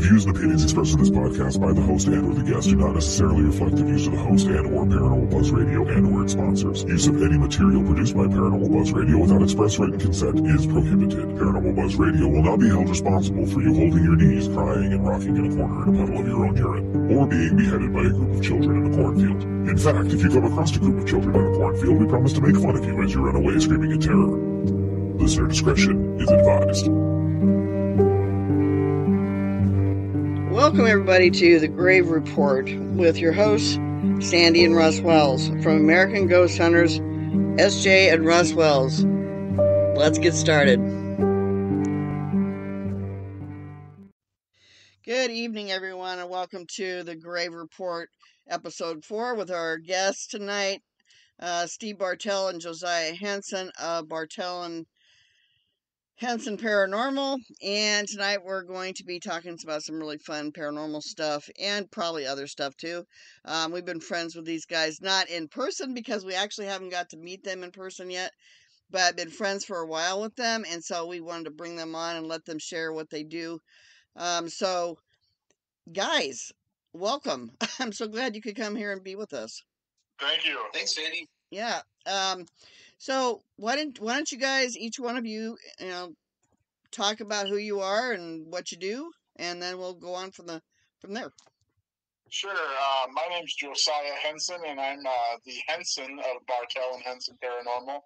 views and opinions expressed in this podcast by the host and or the guest do not necessarily reflect the views of the host and or Paranormal Buzz Radio and or its sponsors. Use of any material produced by Paranormal Buzz Radio without express written consent is prohibited. Paranormal Buzz Radio will not be held responsible for you holding your knees, crying, and rocking in a corner in a puddle of your own urine, or being beheaded by a group of children in a cornfield. In fact, if you come across a group of children in a cornfield, we promise to make fun of you as you run away screaming in terror. Listener discretion is advised. Welcome, everybody, to The Grave Report with your hosts, Sandy and Russ Wells, from American Ghosthunters, SJ and Russ Wells. Let's get started. Good evening, everyone, and welcome to The Grave Report, Episode 4, with our guests tonight, Steve Bartel and Josiah Henson of Bartel and Henson Paranormal, and tonight we're going to be talking about some really fun paranormal stuff and probably other stuff too. We've been friends with these guys, not in person because we actually haven't got to meet them in person yet, but been friends for a while with them, and so we wanted to bring them on and let them share what they do. So, guys, welcome. I'm so glad you could come here and be with us. Thank you. Thanks, Sandy. Yeah. So why don't you guys, each one of you, talk about who you are and what you do, and then we'll go on from there. Sure. My name's Josiah Henson, and I'm the Henson of Bartel and Henson Paranormal.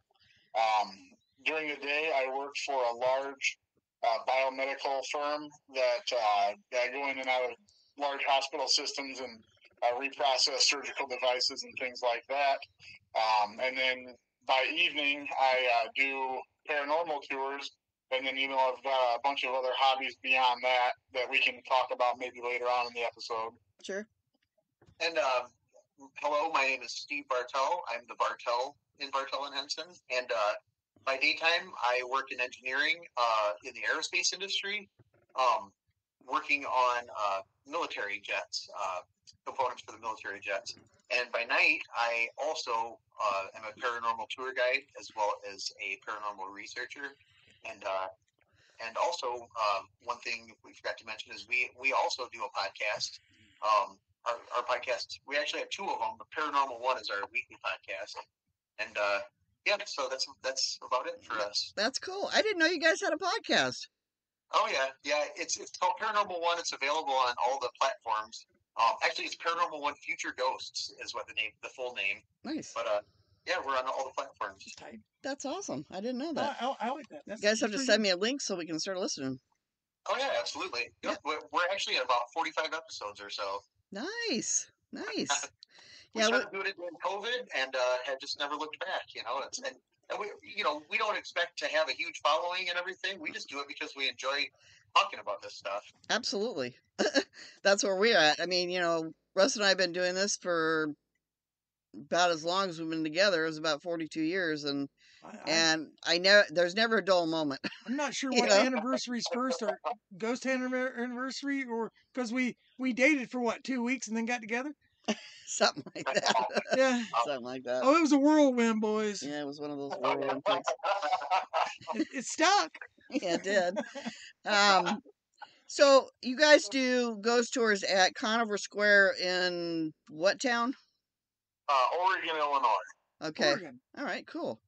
During the day, I work for a large biomedical firm that I go in and out of large hospital systems and reprocess surgical devices and things like that. And then by evening, I do paranormal tours, and then, I've got a bunch of other hobbies beyond that we can talk about maybe later on in the episode. Sure. And hello, my name is Steve Bartel. I'm the Bartel in Bartel and Henson, and by daytime, I work in engineering in the aerospace industry, working on military jets, components for the military jets. And by night, I also am a paranormal tour guide as well as a paranormal researcher. And also, one thing we forgot to mention is we also do a podcast. Our podcast, we actually have two of them. The Paranormal one is our weekly podcast. And so that's about it for us. That's cool. I didn't know you guys had a podcast. Oh yeah. It's called Paranormal One. It's available on all the platforms. Actually, it's Paranormal One Future Ghosts is what the full name. Nice. But we're on all the platforms. That's awesome. I didn't know that. I like that. You guys have to send me a link so we can start listening. Oh yeah, absolutely. Yeah. We're actually at about 45 episodes or so. Nice. We started doing it during COVID and have just never looked back. And we don't expect to have a huge following and everything. We just do it because we enjoy talking about this stuff. Absolutely. That's where we're at. I mean, Russ and I have been doing this for about as long as we've been together. It was about 42 years, and there's never a dull moment. I'm not sure what anniversary's first, or ghost anniversary, or because we dated for 2 weeks and then got together. Something like that. Yeah. Something like that. Oh, it was a whirlwind, boys. Yeah, it was one of those whirlwind things. It stuck. Yeah, it did. So you guys do ghost tours at Conover Square in what town? Oregon, Illinois. Okay. Oregon. All right, cool.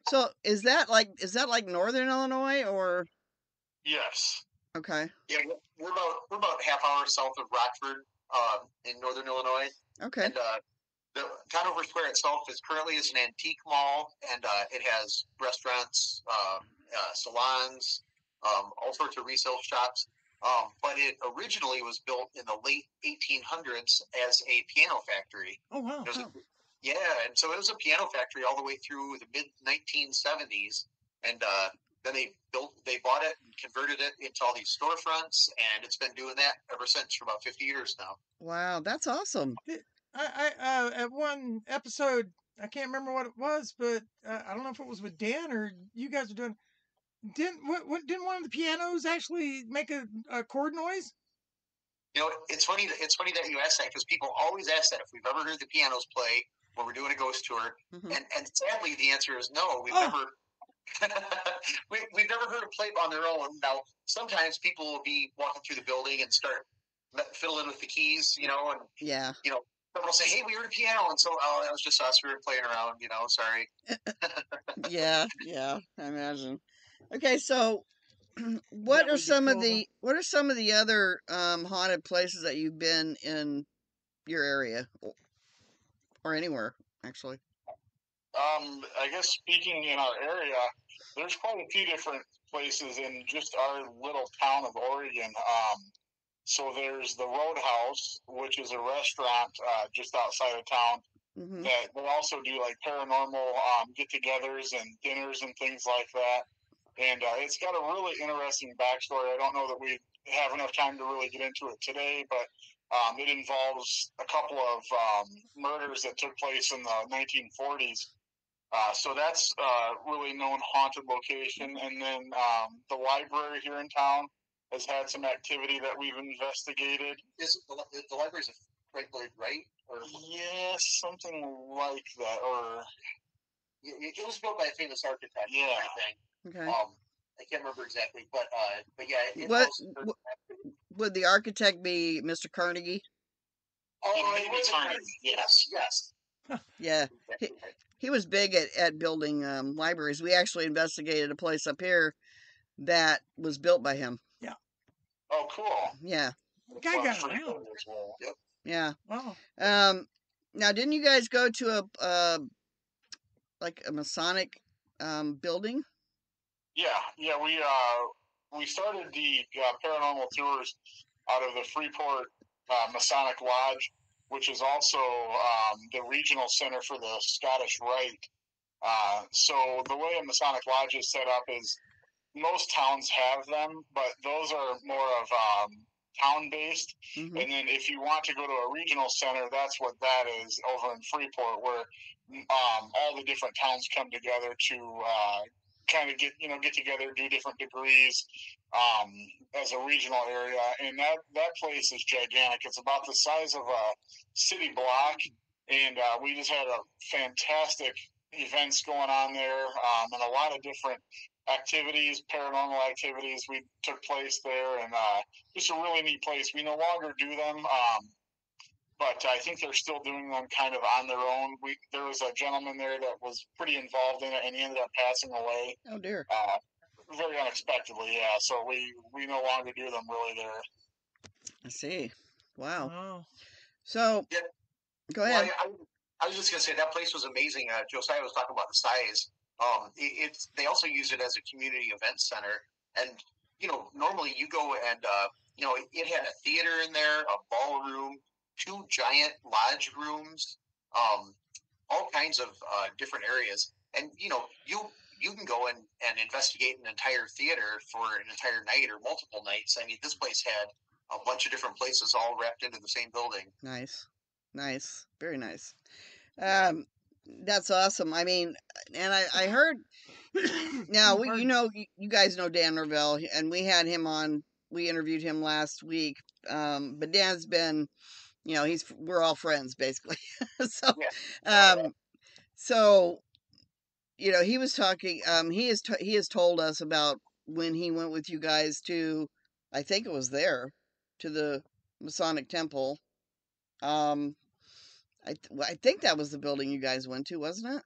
So is that like Northern Illinois or? Yes. Okay. Yeah, we're about half hour south of Rockford, in Northern Illinois. Okay. And the Conover Square itself is currently an antique mall, and it has restaurants, salons, all sorts of resale shops. But it originally was built in the late 1800s as a piano factory. Oh, wow. And so it was a piano factory all the way through the mid 1970s, and then they bought it and converted it into all these storefronts, and it's been doing that ever since for about 50 years now. Wow, that's awesome. I at one episode, I can't remember what it was, but I don't know if it was with Dan or you guys were doing. Didn't one of the pianos actually make a chord noise? It's funny that you ask that, because people always ask that if we've ever heard the pianos play when we're doing a ghost tour, and sadly the answer is no. We've never We've never heard a play on their own. Now, sometimes people will be walking through the building and start fiddling with the keys, and Yeah. someone will say, "Hey, we heard a piano," and so, "Oh, that was just us. We were playing around." Sorry. Yeah, I imagine. Okay, so That would be cool. what are some of the other haunted places that you've been in your area or anywhere actually? I guess speaking in our area, there's quite a few different places in just our little town of Oregon. So there's the Roadhouse, which is a restaurant just outside of town. Mm-hmm. That they also do like paranormal get-togethers and dinners and things like that. And it's got a really interesting backstory. I don't know that we have enough time to really get into it today, but it involves a couple of murders that took place in the 1940s. So that's a really known haunted location. And then the library here in town has had some activity that we've investigated. Is the library's right? Or yes, something like that. Or it was built by a famous architect. Yeah. I think. Okay. I can't remember exactly, but yeah. Would the architect be Mr. Carnegie? Oh, it was Carnegie. Yes. Yeah. He was big at building libraries. We actually investigated a place up here that was built by him. Yeah. Oh, cool. Yeah. The guy got around. Yep. Yeah. Wow. Now, didn't you guys go to a Masonic building? Yeah. We started the paranormal tours out of the Freeport Masonic Lodge, which is also the regional center for the Scottish Rite. So the way a Masonic Lodge is set up is most towns have them, but those are more of town-based. Mm-hmm. And then if you want to go to a regional center, that's what that is over in Freeport, where all the different towns come together to kind of get together, do different degrees as a regional area. And that place is gigantic. It's about the size of a city block, and we just had a fantastic events going on there, and a lot of different activities, paranormal activities we took place there, and just a really neat place. We no longer do them, but I think they're still doing them kind of on their own. There was a gentleman there that was pretty involved in it, and he ended up passing away. Oh dear. Very unexpectedly, yeah. So we no longer do them really there. I see. Wow. Oh. So, yeah. Go ahead. Well, I was just going to say that place was amazing. Josiah was talking about the size. They also use it as a community event center, and normally you go and it had a theater in there, a ballroom, 2 giant lodge rooms, all kinds of different areas, and you can go and investigate an entire theater for an entire night or multiple nights. I mean, this place had a bunch of different places all wrapped into the same building. Nice, very nice. That's awesome. I mean, and I heard. Now you guys know Dan Norvell, and we had him on. We interviewed him last week. But Dan's been, we're all friends basically. So, so, he was talking. He has told us about when he went with you guys to, I think it was there, to the Masonic Temple. I think that was the building you guys went to, wasn't it?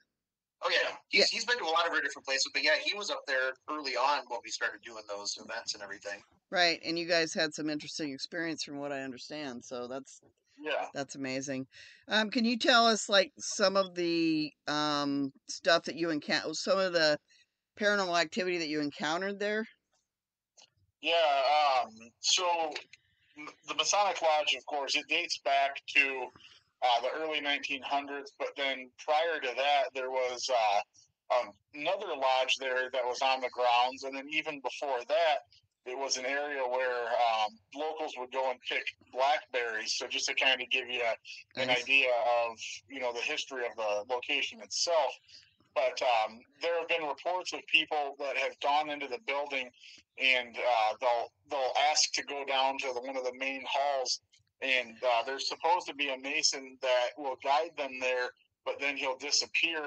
Oh yeah, he's been to a lot of very different places, but yeah, he was up there early on when we started doing those events and everything. Right, and you guys had some interesting experience from what I understand, so that's amazing. Can you tell us like some of the stuff that you encountered, some of the paranormal activity that you encountered there? Yeah, so the Masonic Lodge, of course, it dates back to the early 1900s, but then prior to that, there was another lodge there that was on the grounds, and then even before that, it was an area where locals would go and pick blackberries. So just to kind of give you an idea of the history of the location itself. But there have been reports of people that have gone into the building, and they'll ask to go down to one of the main halls. And there's supposed to be a Mason that will guide them there but then he'll disappear,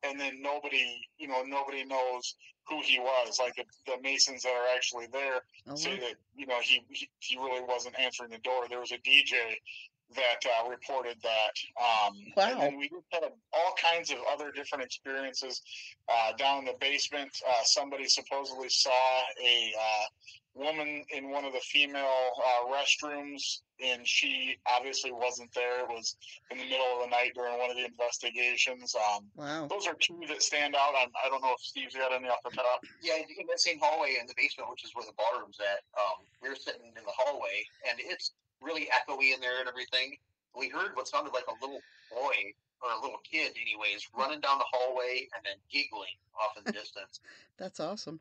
and then nobody knows who he was. Like the Masons that are actually there say that he really wasn't answering the door. There was a DJ that reported that. Wow. And then we just had all kinds of other different experiences down in the basement. Somebody supposedly saw a woman in one of the female restrooms, and she obviously wasn't there. It was in the middle of the night during one of the investigations. Wow. Those are two that stand out. I don't know if Steve's got any off the top. Yeah, in that same hallway in the basement, which is where the ballroom's at, we were sitting in the hallway, and it's really echoey in there and everything. We heard what sounded like a little boy, or a little kid anyways, running down the hallway and then giggling off in the distance. That's awesome.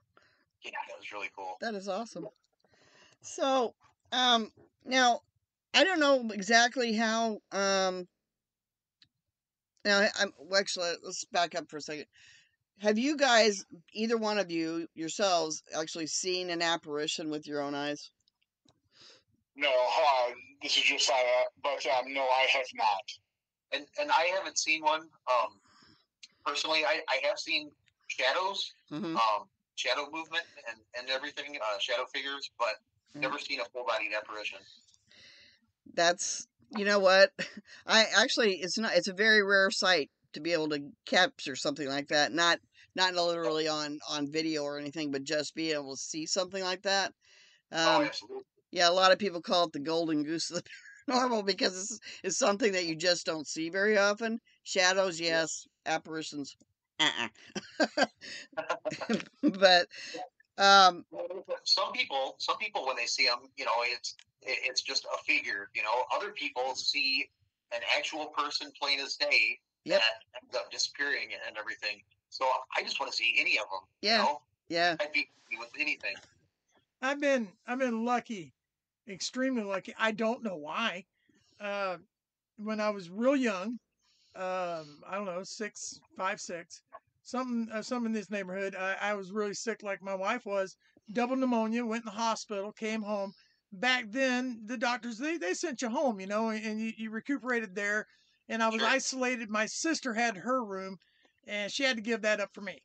Yeah, that was really cool. That is awesome. So, now, I don't know exactly how, actually, let's back up for a second. Have you guys, either one of you, yourselves, actually seen an apparition with your own eyes? No, this is Josiah, but no, I have not. And I haven't seen one. Personally, I have seen shadows, shadow movement and everything, shadow figures, but never seen a full-bodied apparition. That's, you know what? It's a very rare sight to be able to capture something like that. Not literally on video or anything, but just be able to see something like that. Absolutely. Yeah, a lot of people call it the golden goose of the paranormal because it's something that you just don't see very often. Shadows, yes. Apparitions, but some people when they see them, it's just a figure. Other people see an actual person plain as day that ends up disappearing and everything. So I just want to see any of them. Yeah. I'd be with anything. I've been lucky, extremely lucky. I don't know why. When I was real young, I don't know, 5, 6, something in this neighborhood. I was really sick, like my wife was, double pneumonia. Went in the hospital, came home. Back then, the doctors they sent you home, and you recuperated there. And I was isolated. My sister had her room, and she had to give that up for me,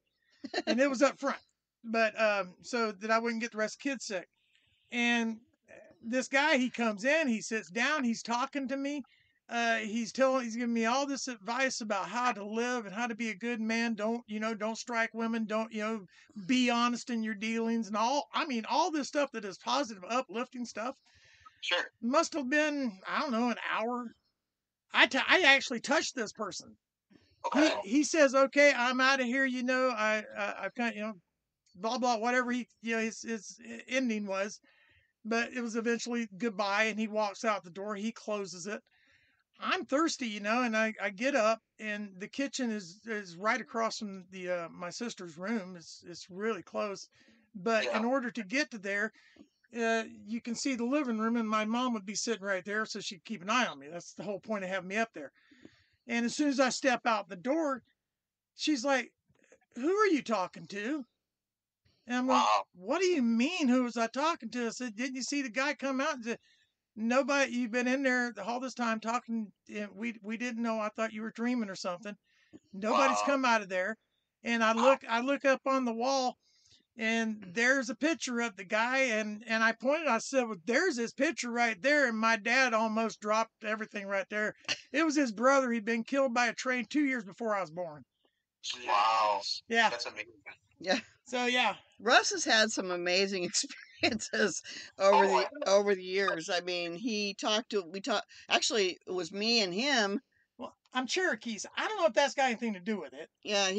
and it was up front. But so that I wouldn't get the rest of the kids sick. And this guy, he comes in, he sits down, he's talking to me. He's giving me all this advice about how to live and how to be a good man. Don't strike women. Don't, be honest in your dealings and all. I mean, all this stuff that is positive, uplifting stuff. Sure. Must have been, I don't know, an hour. I actually touched this person. Okay. He says, okay, I'm out of here. I've kind of, blah, blah, whatever his ending was. But it was eventually goodbye, and he walks out the door. He closes it. I'm thirsty, and I get up, and the kitchen is right across from the my sister's room. It's really close, but in order to get to there, you can see the living room, and my mom would be sitting right there, so she'd keep an eye on me. That's the whole point of having me up there. And as soon as I step out the door, she's like, "Who are you talking to?" And I'm like, "What do you mean? Who was I talking to?" I said, "Didn't you see the guy come out and said, nobody, you've been in there all this time talking. We didn't know. I thought you were dreaming or something. Nobody's come out of there." And I look up on the wall, and there's a picture of the guy. And I pointed, I said, "Well, there's his picture right there." And my dad almost dropped everything right there. It was his brother. He'd been killed by a train 2 years before I was born. Wow. Yeah. That's amazing. Yeah. So yeah. Russ has had some amazing experiences over the years. I mean, actually, it was me and him. Well, I'm Cherokees. I don't know if that's got anything to do with it. Yeah,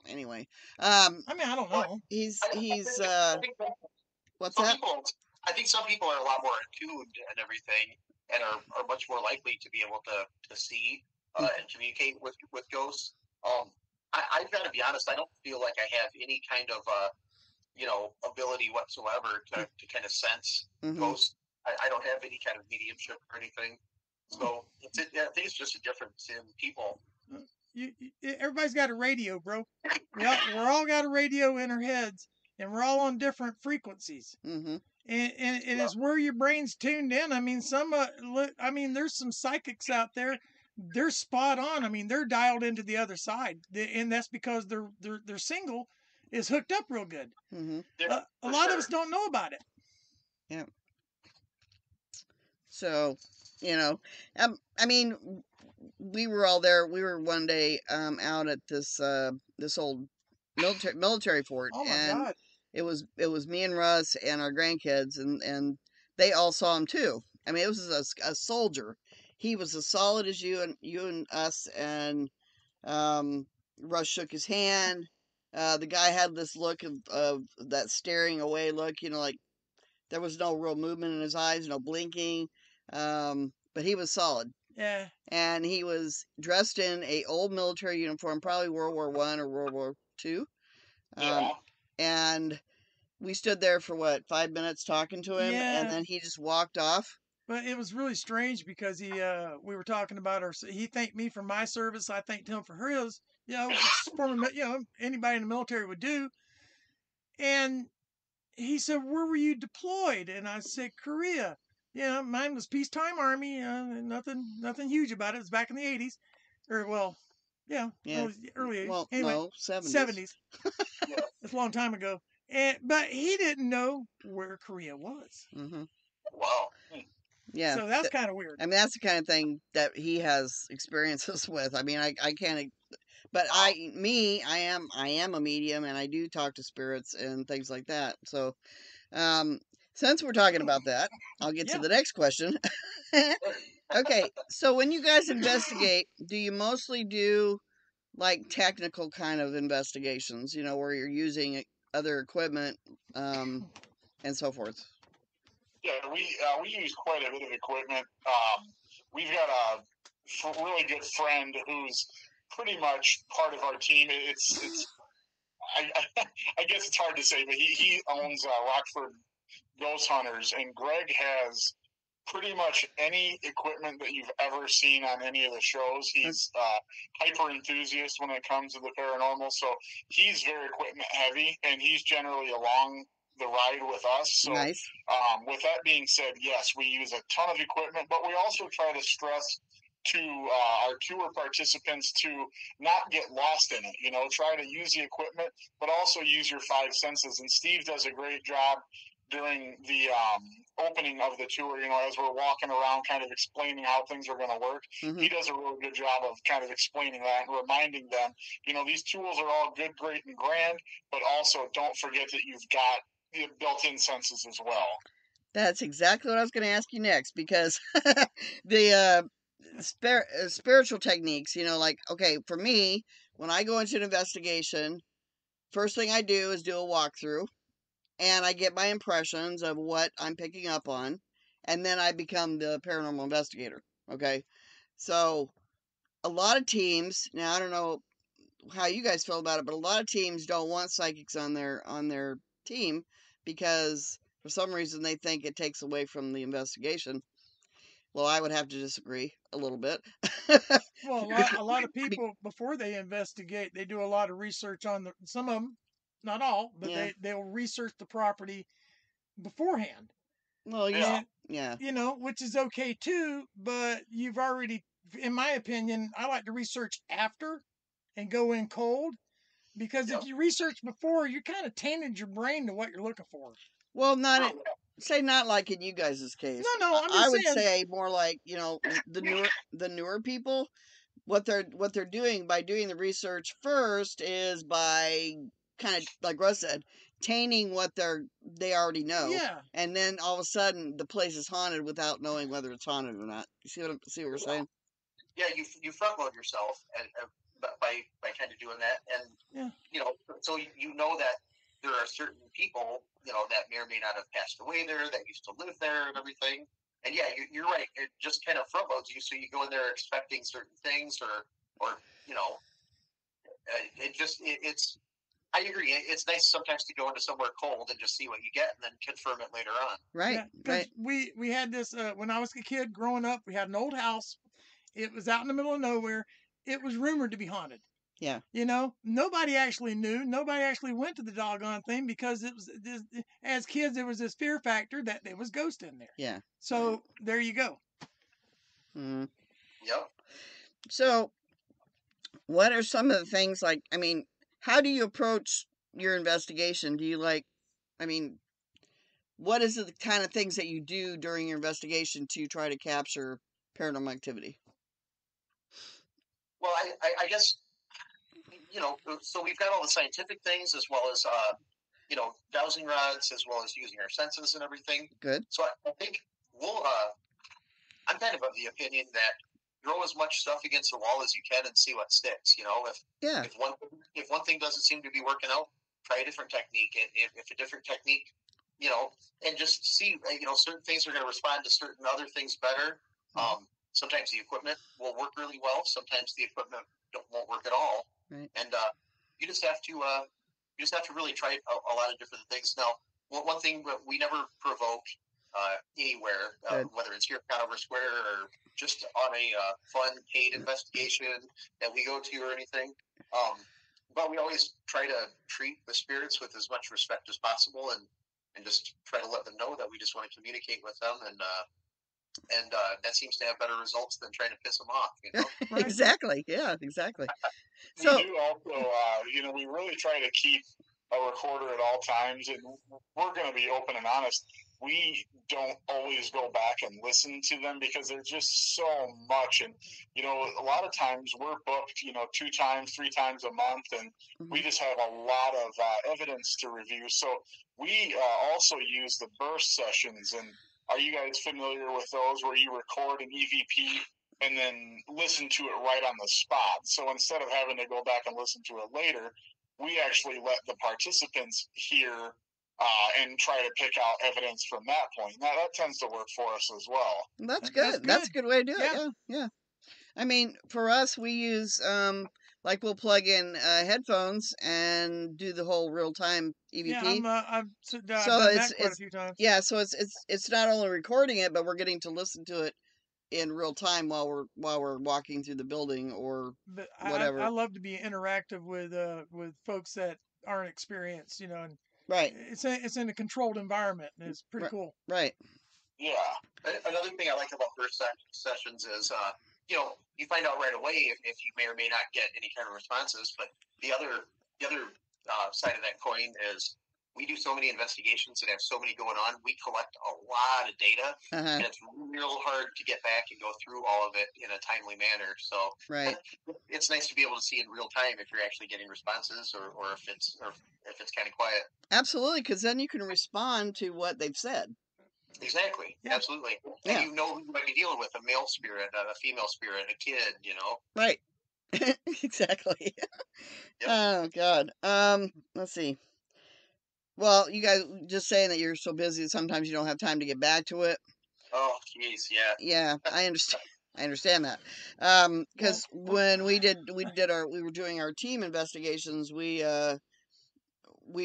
anyway. I mean, I don't know. He's what's that? I think some people are a lot more attuned and everything, and are much more likely to be able to see and communicate with ghosts. I've got to be honest, I don't feel like I have any kind of ability whatsoever to kind of sense ghosts. I don't have any kind of mediumship or anything. So I think it's just a difference in people. Everybody's got a radio, bro. We're all got a radio in our heads, and we're all on different frequencies. Mm-hmm. And it's where your brain's tuned in. I mean, there's some psychics out there they're spot on. I mean, they're dialed into the other side, and that's because their single is hooked up real good. Mm-hmm. Yeah, A lot of us don't know about it. Yeah. So, I mean, we were all there. We were one day out at this old military fort, Oh my and God! it was me and Russ and our grandkids, and they all saw him too. I mean, it was a soldier. He was as solid as you and us, and Russ shook his hand. The guy had this look of that staring away look, like there was no real movement in his eyes, no blinking. But he was solid. Yeah. And he was dressed in a old military uniform, probably World War I or World War II. Yeah. And we stood there for 5 minutes talking to him, and Yeah. then he just walked off. But it was really strange because we were talking about he thanked me for my service. I thanked him for his, former, anybody in the military would do. And he said, "Where were you deployed?" And I said, "Korea." Mine was peacetime army. Nothing huge about it. It was back in the 80s, or Yeah. early 80s. Well, Anyway, no, 70s. 70s. It's a long time ago. But he didn't know where Korea was. Mm-hmm. Wow. Yeah. So that's kind of weird. I mean, that's the kind of thing that he has experiences with. I mean, I can't. But I am a medium, and I do talk to spirits and things like that. So, since we're talking about that, I'll get to the next question. Okay, so when you guys investigate, do you mostly do like technical kind of investigations? Where you're using other equipment, and so forth. Yeah, we use quite a bit of equipment. We've got a really good friend who's pretty much part of our team. I guess it's hard to say, but he owns Rockford Ghosthunters, and Greg has pretty much any equipment that you've ever seen on any of the shows. He's hyper enthusiast when it comes to the paranormal, so he's very equipment heavy, and he's generally along the ride with us. So, nice. With that being said, yes, we use a ton of equipment, but we also try to stress to our tour participants to not get lost in it. Try to use the equipment, but also use your five senses. And Steve does a great job during the opening of the tour, as we're walking around kind of explaining how things are going to work. Mm-hmm. He does a really good job of kind of explaining that and reminding them, these tools are all good, great, and grand, but also don't forget that you've got the built-in senses as well. That's exactly what I was going to ask you next, because the spiritual techniques, okay, for me, when I go into an investigation, first thing I do is do a walkthrough, and I get my impressions of what I'm picking up on, and then I become the paranormal investigator. Okay, so a lot of teams, now I don't know how you guys feel about it, but a lot of teams don't want psychics on their team because for some reason they think it takes away from the investigation. Well, I would have to disagree a little bit. Well, a lot of people, before they investigate, they do a lot of research on some of them, not all, but they'll research the property beforehand. Well, yeah. Which is okay too, but you've already, in my opinion, I like to research after and go in cold, because if you research before, you kind of tainted your brain to what you're looking for. Well, not like in you guys' case. No, I would say more like, the newer people, what they're doing by doing the research first is by kind of, like Russ said, tainting what they already know. Yeah. And then all of a sudden the place is haunted without knowing whether it's haunted or not. You see what we're saying? Yeah, you front load yourself by kind of doing that, and so you know that there are certain people that may or may not have passed away there, that used to live there and everything. And yeah, you're right. It just kind of front loads you, so you go in there expecting certain things, or it's. I agree. It's nice sometimes to go into somewhere cold and just see what you get, and then confirm it later on. Right. Yeah, right. We had this when I was a kid growing up. We had an old house. It was out in the middle of nowhere. It was rumored to be haunted. Yeah. Nobody actually knew. Nobody actually went to the doggone thing because it was as kids, there was this fear factor that there was ghosts in there. Yeah. So there you go. Mm-hmm. Yep. So, what are some of the things like? I mean, how do you approach your investigation? Do you I mean, what is the kind of things that you do during your investigation to try to capture paranormal activity? Well, I guess, so we've got all the scientific things as well as, dowsing rods, as well as using our senses and everything. Good. So I think I'm kind of the opinion that throw as much stuff against the wall as you can and see what sticks. Yeah. If one thing doesn't seem to be working out, try a different technique. If a different technique, and just see, certain things are going to respond to certain other things better. Sometimes the equipment will work really well. Sometimes the equipment won't work at all. Right. And you just have to really try a lot of different things. Now, one thing that we never provoke anywhere, whether it's here at Conover Square or just on a fun paid investigation that we go to or anything. But we always try to treat the spirits with as much respect as possible, and just try to let them know that we just want to communicate with them, and that seems to have better results than trying to piss them off. Right. Exactly. Yeah. Exactly. We do also, we really try to keep a recorder at all times, and we're going to be open and honest. We don't always go back and listen to them because there's just so much, and a lot of times we're booked, 2 times, 3 times a month, and we just have a lot of evidence to review. So we also use the burst sessions, and are you guys familiar with those where you record an EVP and then listen to it right on the spot? So instead of having to go back and listen to it later, we actually let the participants hear and try to pick out evidence from that point. Now, that tends to work for us as well. That's good. That's a good way to do it. Yeah. I mean, for us, we use we'll plug in headphones and do the whole real time EVP. Yeah, I've done that quite a few times. Yeah, so it's not only recording it, but we're getting to listen to it in real time while we're walking through the building or whatever. I love to be interactive with folks that aren't experienced, and right. It's in a controlled environment, and it's pretty cool. Right. Yeah. Another thing I like about first sessions is, you find out right away if you may or may not get any kind of responses. But the other side of that coin is, we do so many investigations and have so many going on. We collect a lot of data, and it's real hard to get back and go through all of it in a timely manner. So it's nice to be able to see in real time if you're actually getting responses, or if it's kind of quiet. Absolutely, because then you can respond to what they've said. Exactly. Yeah. Absolutely. And you know who you might be dealing with: a male spirit, a female spirit, a kid. Right. Exactly. Yep. Oh God. Let's see. Well, you guys just saying that you're so busy, sometimes you don't have time to get back to it. Oh, jeez, yeah. Yeah, I understand. I understand that. Because when we were doing our team investigations, we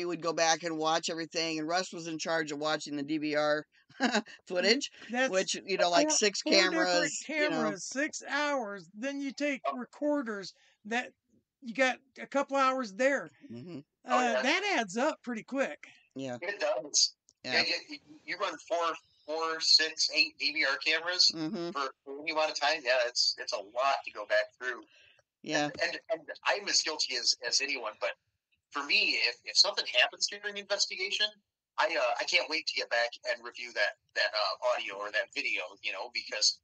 would go back and watch everything, and Russ was in charge of watching the DVR footage, which 6 cameras. 6 hours. Then you take recorders that you got a couple hours there. Mm-hmm. That adds up pretty quick. Yeah, it does. Yeah, you run 4, 6, 8 DVR cameras for any amount of time. Yeah, it's a lot to go back through. Yeah, and I'm as guilty as anyone. But for me, if something happens during the investigation, I can't wait to get back and review that audio or that video. Because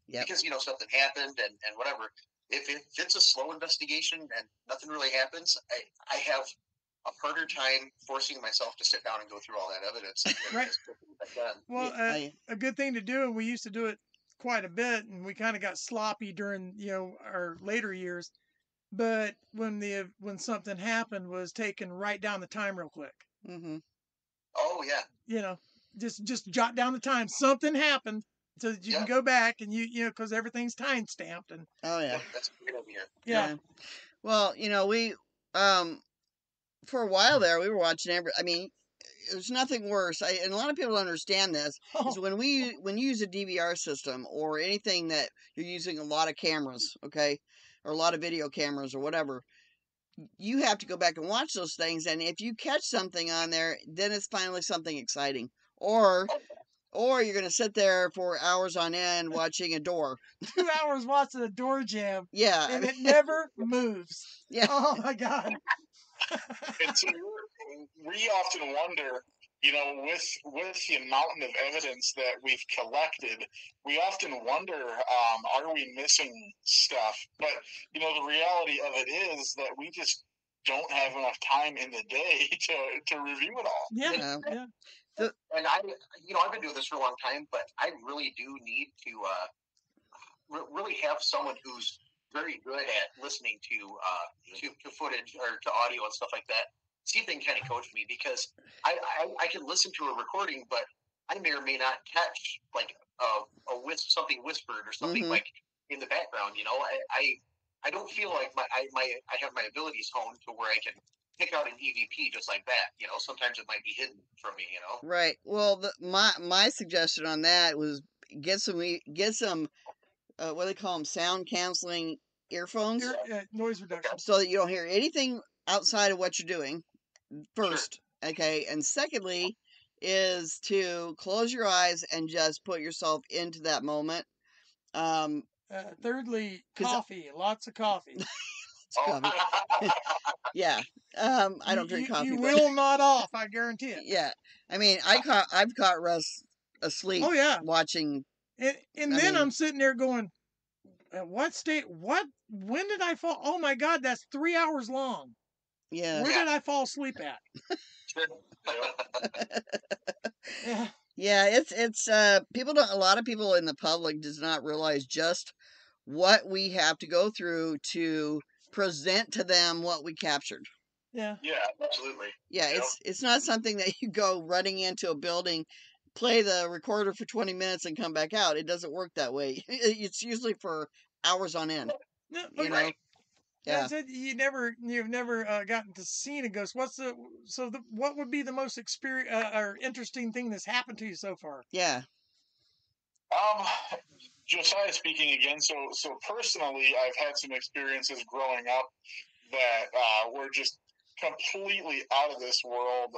something happened and whatever. If it's a slow investigation and nothing really happens, I have a harder time forcing myself to sit down and go through all that evidence. Right. Well, a good thing to do, and we used to do it quite a bit, and we kind of got sloppy during our later years. But when something happened, was taken right down the time real quick. Mm-hmm. Oh yeah. Just jot down the time. Something happened. So that you can go back and because everything's time stamped and. Oh yeah, that's a great idea. Yeah. Well, we for a while there we were watching there's nothing worse. And a lot of people don't understand this is when you use a DVR system or anything that you're using a lot of cameras, okay, or a lot of video cameras or whatever. You have to go back and watch those things, and if you catch something on there, then it's finally something exciting, or or you're going to sit there for hours on end watching a door. 2 hours watching a door jam. Yeah. And it never moves. Yeah. Oh my God. And so we often wonder, with the amount of evidence that we've collected, we often wonder, are we missing stuff? But, the reality of it is that we just don't have enough time in the day to review it all. Yeah. And I've been doing this for a long time, but I really do need to really have someone who's very good at listening to footage or to audio and stuff like that. See if they can kind of coach me, because I can listen to a recording, but I may or may not catch like something whispered or something like in the background. I don't feel like I have my abilities honed to where I can pick out an EVP just like that. Sometimes it might be hidden from me. Right. Well, my suggestion on that was get some what do they call them, sound canceling earphones, Noise reduction, so that you don't hear anything outside of what you're doing. First, okay, and secondly, is to close your eyes and just put yourself into that moment. Thirdly, coffee, lots of coffee. Yeah. I don't drink coffee. You will nod off, I guarantee it. Yeah. I mean, I've caught Russ asleep. Oh yeah, watching. And then I'm sitting there going, when did I fall? Oh my God, that's 3 hours long. Yeah. Where did I fall asleep at? Yeah. Yeah, it's a lot of people in the public does not realize just what we have to go through to present to them what we captured. Yeah. Yeah, absolutely. Yeah, it's not something that you go running into a building, play the recorder for 20 minutes and come back out. It doesn't work that way. It's usually for hours on end. No, Yeah. You've never gotten to see a ghost. What would be the most or interesting thing that's happened to you so far? Yeah. Josiah speaking again. So personally, I've had some experiences growing up that were just completely out of this world.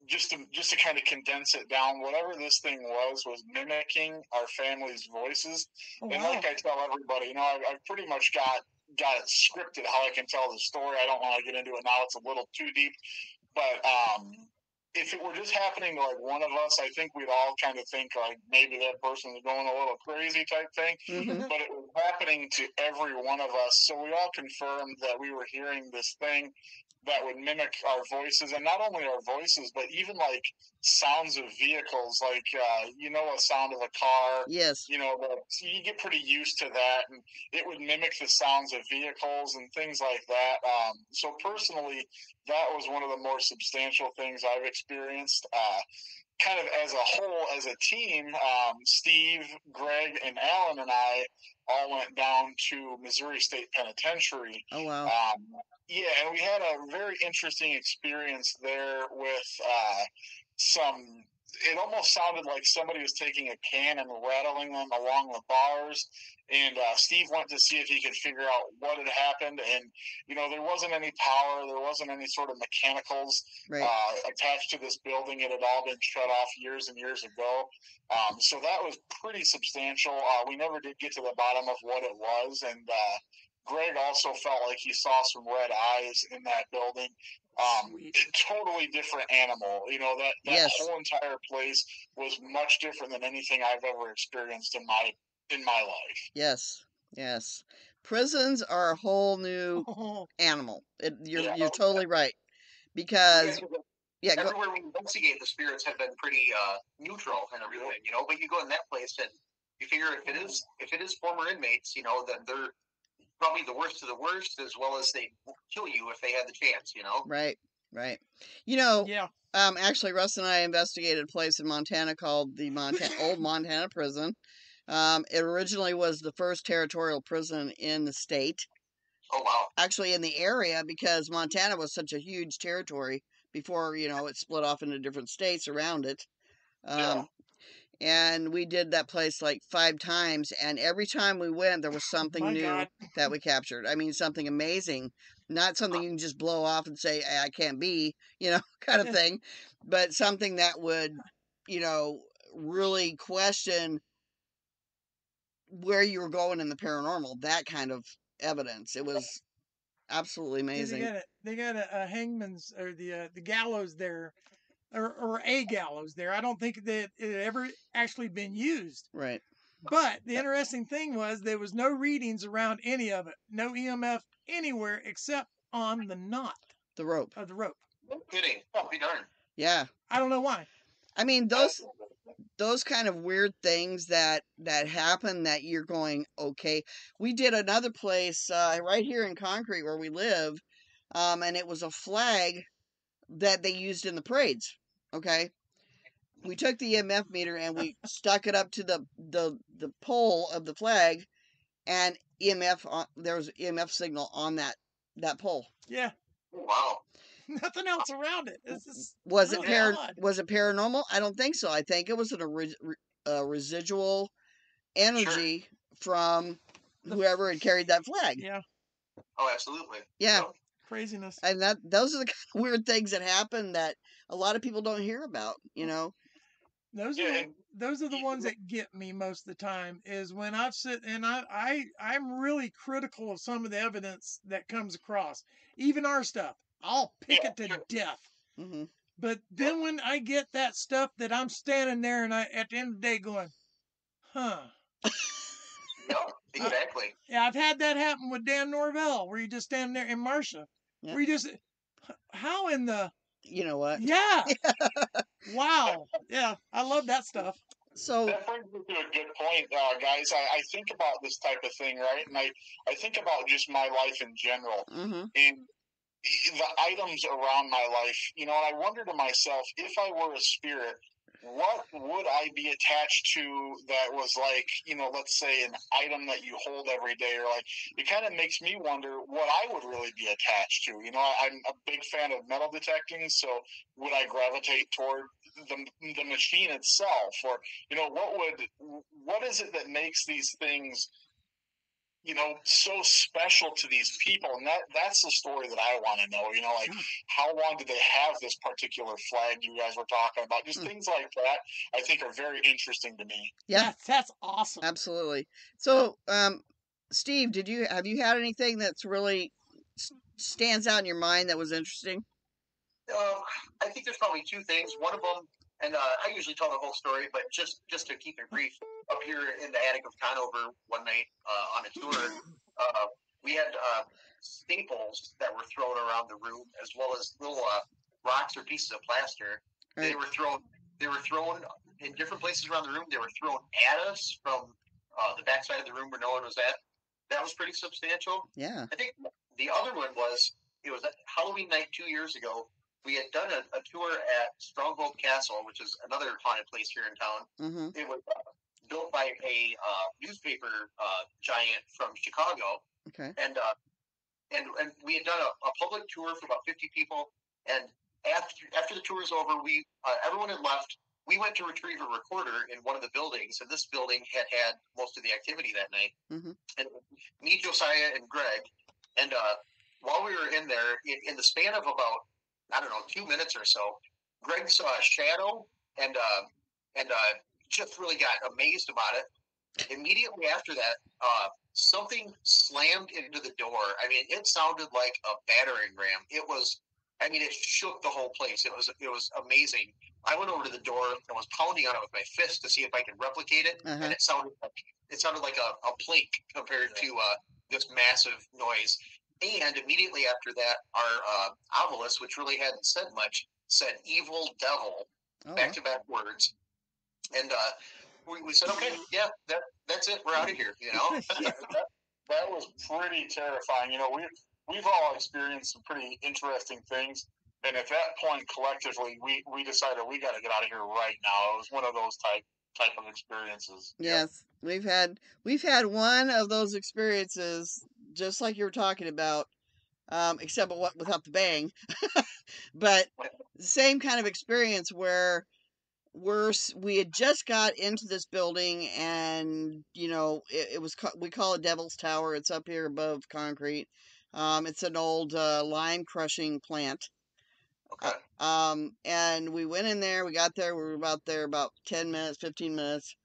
Just to kind of condense it down, whatever this thing was mimicking our family's voices. Oh, and wow. like I tell everybody, I've pretty much got it scripted how I can tell the story. I don't want to get into it now; it's a little too deep. But if it were just happening to like one of us, I think we'd all kind of think like maybe that person is going a little crazy type thing. But it was happening to every one of us, so we all confirmed that we were hearing this thing that would mimic our voices, and not only our voices, but even like sounds of vehicles, like a sound of a car. Yes. You get pretty used to that, and it would mimic the sounds of vehicles and things like that. So personally, that was one of the more substantial things I've experienced. Kind of as a whole, as a team, Steve, Greg, and Alan and I all went down to Missouri State Penitentiary. Oh, wow. Yeah, and we had a very interesting experience there with it almost sounded like somebody was taking a can and rattling them along the bars. And Steve went to see if he could figure out what had happened. And, there wasn't any power. There wasn't any sort of mechanicals attached to this building. It had all been shut off years and years ago. So that was pretty substantial. We never did get to the bottom of what it was. And Greg also felt like he saw some red eyes in that building. Totally different animal. That Yes. whole entire place was much different than anything I've ever experienced in my life. Yes. Yes. Prisons are a whole new animal. You're totally right. Because everywhere we investigate, the spirits have been pretty neutral and everything, But you go in that place and you figure if it is former inmates, then they're probably the worst of the worst, as well as they kill you if they had the chance, Right. Yeah. Actually, Russ and I investigated a place in Montana called the Old Montana Prison. It originally was the first territorial prison in the state. Oh, wow. Actually, in the area, because Montana was such a huge territory before, it split off into different states around it. And we did that place like 5 times, and every time we went, there was something new that we captured. I mean, something amazing. Not something you can just blow off and say, I can't be, kind of thing. But something that would, really question where you were going in the paranormal. That kind of evidence. It was absolutely amazing. They got a hangman's or the gallows there, or a gallows there. I don't think that it had ever actually been used. Right. But the interesting thing was there was no readings around any of it. No EMF anywhere except on the knot The rope. of the rope. No kidding. Oh, be darned. Yeah. I don't know why. I mean, those kind of weird things that happen that you're going, okay. We did another place right here in Concrete where we live, and it was a flag that they used in the parades. Okay. We took the EMF meter and we stuck it up to the pole of the flag, and there was EMF signal on that pole. Yeah. Wow. Nothing else around it. Was really it odd. was it paranormal? I don't think so. I think it was a residual energy from whoever had carried that flag. Yeah. Oh, absolutely. Yeah. Yep. Craziness. And those are the kind of weird things that happen that a lot of people don't hear about, you know. Those are the ones that get me most of the time, is when I've sit and I'm really critical of some of the evidence that comes across. Even our stuff. I'll pick it to death. Mm-hmm. But then when I get that stuff that I'm standing there and at the end of the day going, huh. Yep, exactly. Yeah, I've had that happen with Dan Norvell, where you just stand there, in Marcia, where you just, how in the... You know what? Yeah. Wow. Yeah, I love that stuff. So that brings me to a good point, guys. I think about this type of thing, right? And I think about just my life in general. Mm-hmm. And the items around my life, you know, and I wonder to myself, if I were a spirit, what would I be attached to that was like, you know, let's say an item that you hold every day, or like, it kind of makes me wonder what I would really be attached to. You know, I'm a big fan of metal detecting, so would I gravitate toward the machine itself, or, you know, what is it that makes these things, you know, so special to these people? And that's the story that I want to know, you know, like, how long did they have this particular flag you guys were talking about? Just things like that, I think, are very interesting to me. Yeah, that's awesome. Absolutely. So, Steve, have you had anything that's really stands out in your mind that was interesting? I think there's probably two things. One of them, and I usually tell the whole story, but just to keep it brief, up here in the attic of Conover one night on a tour, we had staples that were thrown around the room, as well as little rocks or pieces of plaster. Right. They were thrown in different places around the room. They were thrown at us from the backside of the room where no one was at. That was pretty substantial. Yeah. I think the other one was, it was Halloween night 2 years ago. We had done a tour at Stronghold Castle, which is another haunted place here in town. Mm-hmm. It was built by a newspaper giant from Chicago. Okay. And we had done a public tour for about 50 people. And after the tour was over, everyone had left. We went to retrieve a recorder in one of the buildings, and this building had most of the activity that night. Mm-hmm. And me, Josiah, and Greg. And while we were in there, in the span of about, I don't know, 2 minutes or so, Greg saw a shadow and just really got amazed about it. Immediately after that, something slammed into the door. I mean, it sounded like a battering ram. It shook the whole place. It was amazing. I went over to the door and was pounding on it with my fist to see if I could replicate it, and it sounded like a plink compared to this massive noise. And immediately after that, our obelisk, which really hadn't said much, said "evil devil," back-to-back words. And we said, okay, yeah, that's it. We're out of here, you know? that was pretty terrifying. You know, we've all experienced some pretty interesting things. And at that point, collectively, we decided we got to get out of here right now. It was one of those type of experiences. Yes, we've had one of those experiences, just like you were talking about, except without the bang. But the same kind of experience where we had just got into this building, and you know, it was, we call it Devil's Tower. It's up here above Concrete. It's an old lime crushing plant. Okay. And we went in there. We got there. We were about 10 minutes, 15 minutes.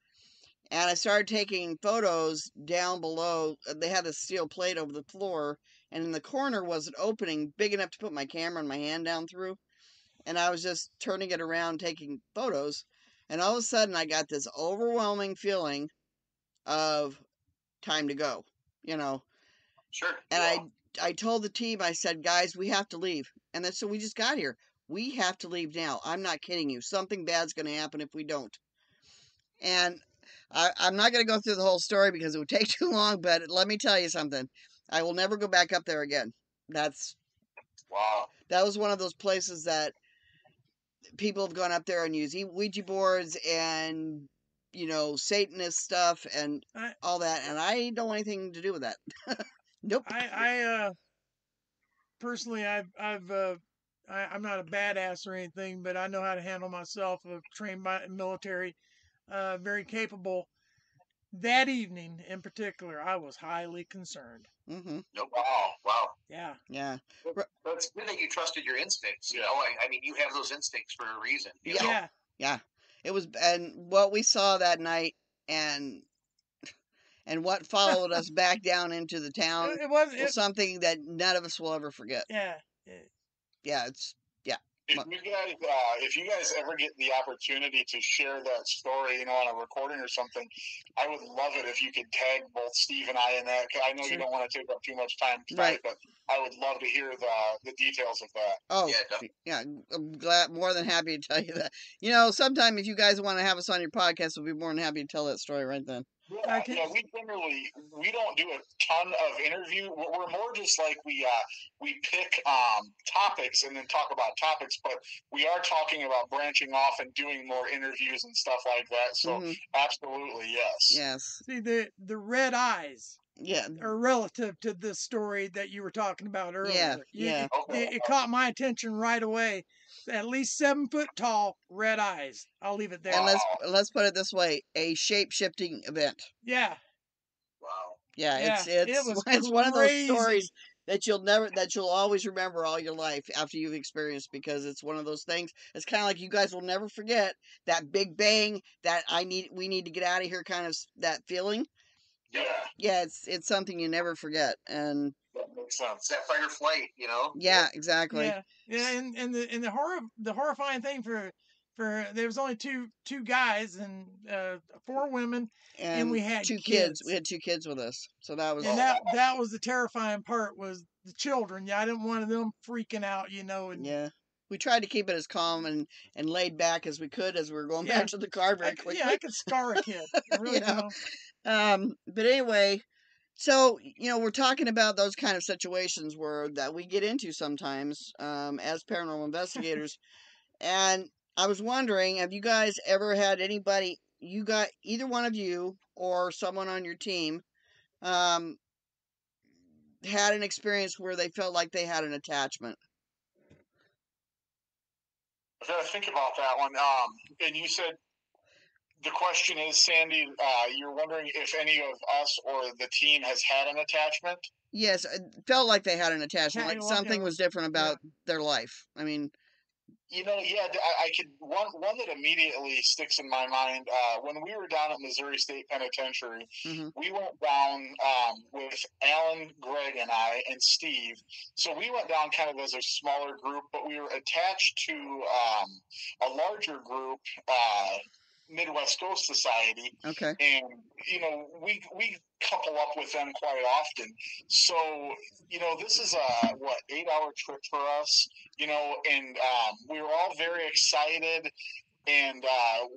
And I started taking photos down below. They had a steel plate over the floor, and in the corner was an opening big enough to put my camera and my hand down through. And I was just turning it around, taking photos. And all of a sudden, I got this overwhelming feeling of time to go, you know. Sure. And I told the team, I said, guys, we have to leave. And then so we just got here. We have to leave now. I'm not kidding you. Something bad's going to happen if we don't. And I'm not going to go through the whole story because it would take too long, but let me tell you something. I will never go back up there again. Wow. That was one of those places that people have gone up there and used Ouija boards and, Satanist stuff and all that. And I don't want anything to do with that. Nope. I personally, I'm not a badass or anything, but I know how to handle myself. I've trained by military, very capable. That evening in particular, I was highly concerned. Mm-hmm. Wow. Yeah. Yeah. It's good that you trusted your instincts. You know, I mean, you have those instincts for a reason. You know? Yeah. Yeah. It was, and what we saw that night and what followed us back down into the town was something that none of us will ever forget. Yeah. Yeah, it's, yeah. If you guys ever get the opportunity to share that story, on a recording or something, I would love it if you could tag both Steve and I in that. I know you don't want to take up too much time tonight, but I would love to hear the details of that. Oh, yeah, I'm more than happy to tell you that. Sometime if you guys want to have us on your podcast, we'll be more than happy to tell that story right then. Yeah, we don't do a ton of interview. We're more just like we pick topics and then talk about topics, but we are talking about branching off and doing more interviews and stuff like that. So absolutely, yes. Yes. See, the red eyes. Yeah. Are relative to the story that you were talking about earlier. Yeah. It caught my attention right away. At least 7 foot tall, red eyes. I'll leave it there. And let's put it this way: a shape-shifting event. Yeah. Wow. Yeah. It's one of those stories that you'll always remember all your life after you've experienced, because it's one of those things. It's kind of like you guys will never forget that big bang, that we need to get out of here kind of that feeling. Yeah, it's something you never forget, and that makes sense. That fight or flight, Yeah, exactly. Yeah, and the horrifying thing for there was only two guys and 4 women, and we had 2 kids. We had 2 kids with us, so that was. And that was the terrifying part, was the children. Yeah, I didn't want them freaking out, And yeah. We tried to keep it as calm and laid back as we could as we were going back to the car very quickly. Yeah, I could scar a kid. I really know. But anyway, so we're talking about those kind of situations that we get into sometimes as paranormal investigators, and I was wondering, have you guys ever had anybody, either one of you or someone on your team, had an experience where they felt like they had an attachment? I gotta think about that one. And you said the question is, Sandy, you're wondering if any of us or the team has had an attachment? Yes, it felt like they had an attachment, like something was different about their life. I mean, I could one that immediately sticks in my mind. When we were down at Missouri State Penitentiary, we went down with Alan, Greg, and I, and Steve. So we went down kind of as a smaller group, but we were attached to a larger group, Midwest Ghost Society. Okay. And we couple up with them quite often. So this is a 8-hour trip for us. And we were all very excited. And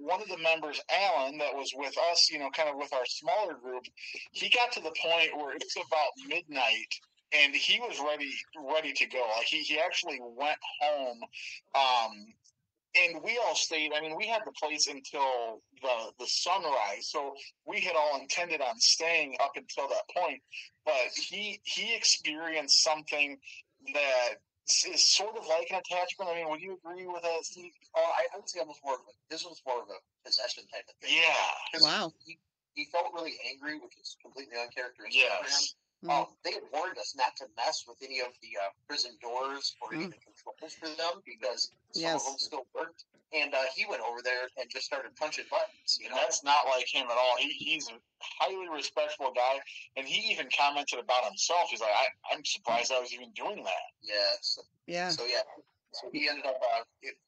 one of the members, Alan, that was with us, kind of with our smaller group, he got to the point where it's about midnight, and he was ready to go. Like he actually went home. And we all stayed. I mean, we had the place until the sunrise, so we had all intended on staying up until that point. But he experienced something that is sort of like an attachment. I mean, would you agree with that, Steve? Oh, I would say almost more of this was more of a possession type of thing. Yeah. Wow. He felt really angry, which is completely uncharacteristic for him. They had warned us not to mess with any of the prison doors or any of the controls for them because some of them still worked. And he went over there and just started punching buttons. You know, that's not like him at all. He's a highly respectful guy, and he even commented about himself. He's like, I'm surprised I was even doing that. Yes. Yeah. So he ended up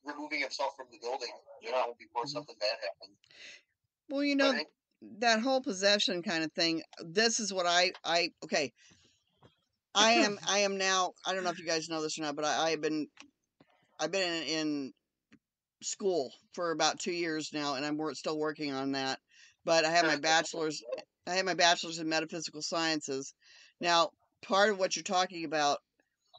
removing himself from the building. Before something bad happened. Well, that whole possession kind of thing. This is what I okay. I am now. I don't know if you guys know this or not, but I've been in school for about 2 years now, and I'm still working on that. But I have my bachelor's. I have my bachelor's in metaphysical sciences. Now, part of what you're talking about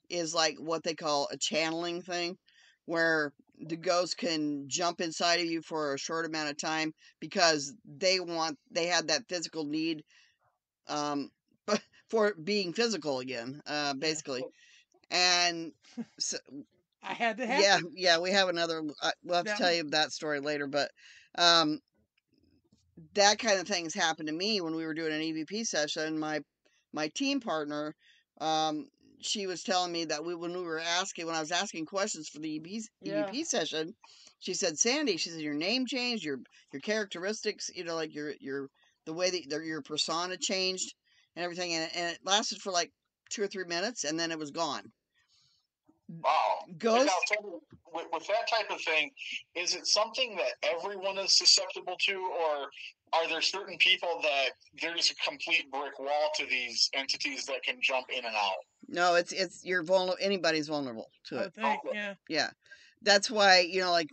is like what they call a channeling thing, where the ghost can jump inside of you for a short amount of time because they had that physical need for being physical again, basically. And so, I had to have yeah, we have another. We'll have to tell you that story later, but that kind of things happened to me when we were doing an EVP session. My team partner, she was telling me that when I was asking questions for the EVP session, she said, Sandy, she said, your name changed, your characteristics, like the way that your persona changed and everything, and it lasted for like 2 or 3 minutes, and then it was gone. Wow. Ghost. Now, with that type of thing, is it something that everyone is susceptible to, or are there certain people that there's a complete brick wall to these entities that can jump in and out? No, it's you're vulnerable. Anybody's vulnerable to it. Yeah. That's why,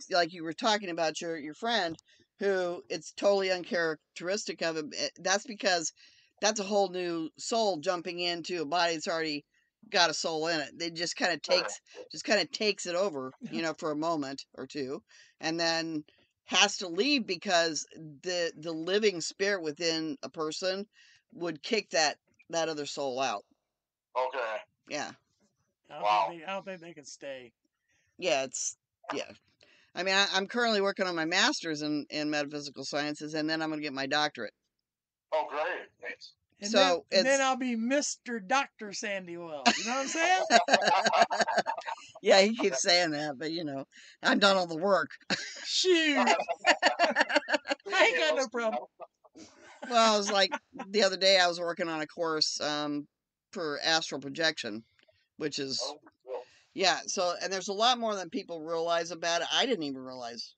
like you were talking about your friend who it's totally uncharacteristic of him. That's because that's a whole new soul jumping into a body that's already got a soul in it. They just kind of takes it over, for a moment or two, and then has to leave because the living spirit within a person would kick that other soul out. Okay. Yeah. I don't think they can stay. Yeah, I mean, I'm currently working on my master's in metaphysical sciences, and then I'm going to get my doctorate. Oh, great. Nice. And then I'll be Mr. Dr. Sandy Wells. You know what I'm saying? Yeah, he keeps saying that, but I've done all the work. Shoot. I ain't got no problem. Well, it was like the other day I was working on a course for astral projection, which is so, and there's a lot more than people realize about it. I didn't even realize,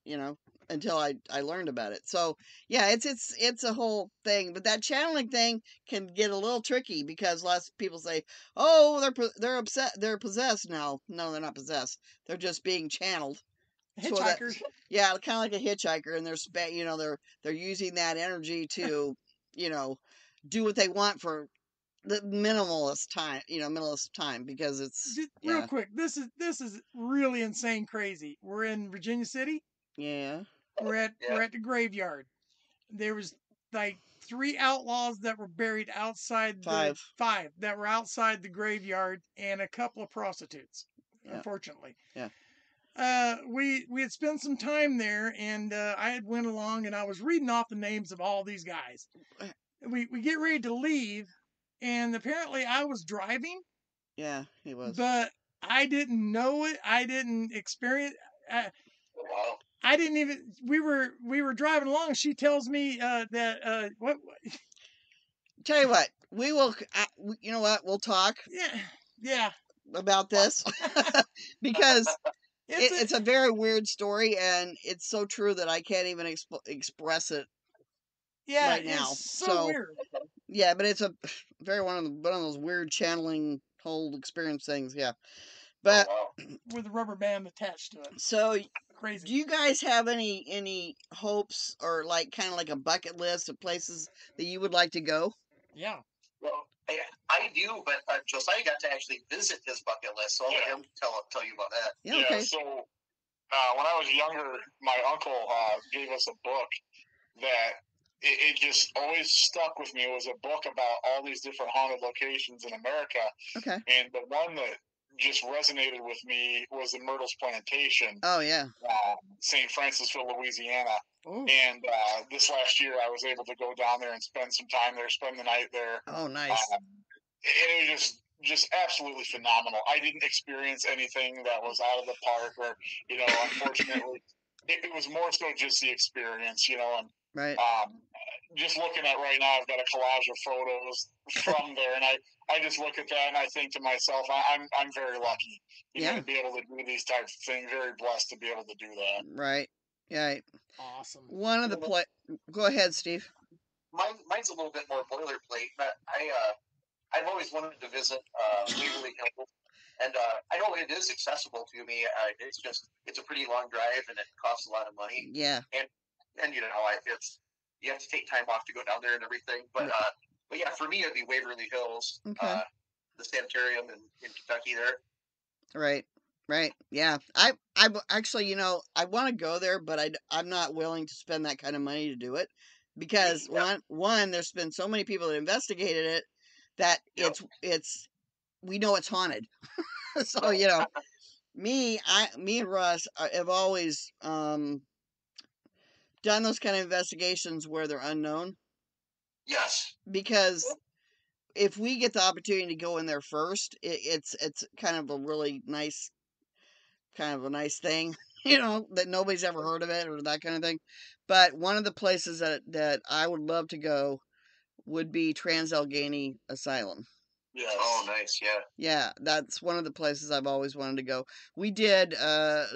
until I learned about it. So yeah, it's a whole thing. But that channeling thing can get a little tricky because lots of people say, "Oh, they're upset, they're possessed." No, they're not possessed. They're just being channeled. Hitchhikers. So yeah, kind of like a hitchhiker, and they're using that energy to, do what they want for the minimalist time because it's real quick. This is really insane, crazy. We're in Virginia City. Yeah. We're at the graveyard. There was like 3 outlaws that were buried outside five that were outside the graveyard, and a couple of prostitutes. Yeah. Unfortunately. Yeah. We had spent some time there, and I had went along, and I was reading off the names of all these guys. We get ready to leave, and apparently I was driving. Yeah, he was. But I didn't know it. I didn't experience. I didn't even. We were driving along. She tells me that what. Tell you what, we will. You know what? We'll talk. Yeah. About this because it's a very weird story, and it's so true that I can't even express it. Yeah, right now. It's so weird. Yeah, but it's a very one of those weird channeling whole experience things. Yeah, but with a rubber band attached to it. So crazy. Do you guys have any hopes or kind of like a bucket list of places that you would like to go? Yeah. Well, I do, but Josiah got to actually visit his bucket list, so I'll let him tell you about that. Yeah. Okay. So when I was younger, my uncle gave us a book that it just always stuck with me. It was a book about all these different haunted locations in America. Okay. And the one that just resonated with me was the Myrtles Plantation. Oh, yeah. St. Francisville, Louisiana. Ooh. And this last year, I was able to go down there and spend some time there, spend the night there. Oh, nice. it was just absolutely phenomenal. I didn't experience anything that was out of the park, or unfortunately, it was more so just the experience, and Right. just looking at right now, I've got a collage of photos from there, and I just look at that and I think to myself, I'm very lucky, to be able to do these types of things. Very blessed to be able to do that. Right. Right. Awesome. One of the Go ahead, Steve. Mine's a little bit more boilerplate, but I've always wanted to visit Waverly Hills, and I know it is accessible to me. It's a pretty long drive, and it costs a lot of money. Yeah. And you have to take time off to go down there and everything. But yeah, for me it'd be Waverly Hills, Okay. the sanitarium in Kentucky there. Right. Right. Yeah. I actually, I want to go there, but I'm not willing to spend that kind of money to do it because one, there's been so many people that investigated it that we know it's haunted. So, me and Russ have always done those kind of investigations where they're unknown. Yes. Because if we get the opportunity to go in there first, it's kind of a really nice thing, that nobody's ever heard of it or that kind of thing. But one of the places that I would love to go would be Trans-Allegheny Asylum. Yes. Oh, nice. Yeah. Yeah, that's one of the places I've always wanted to go. We did a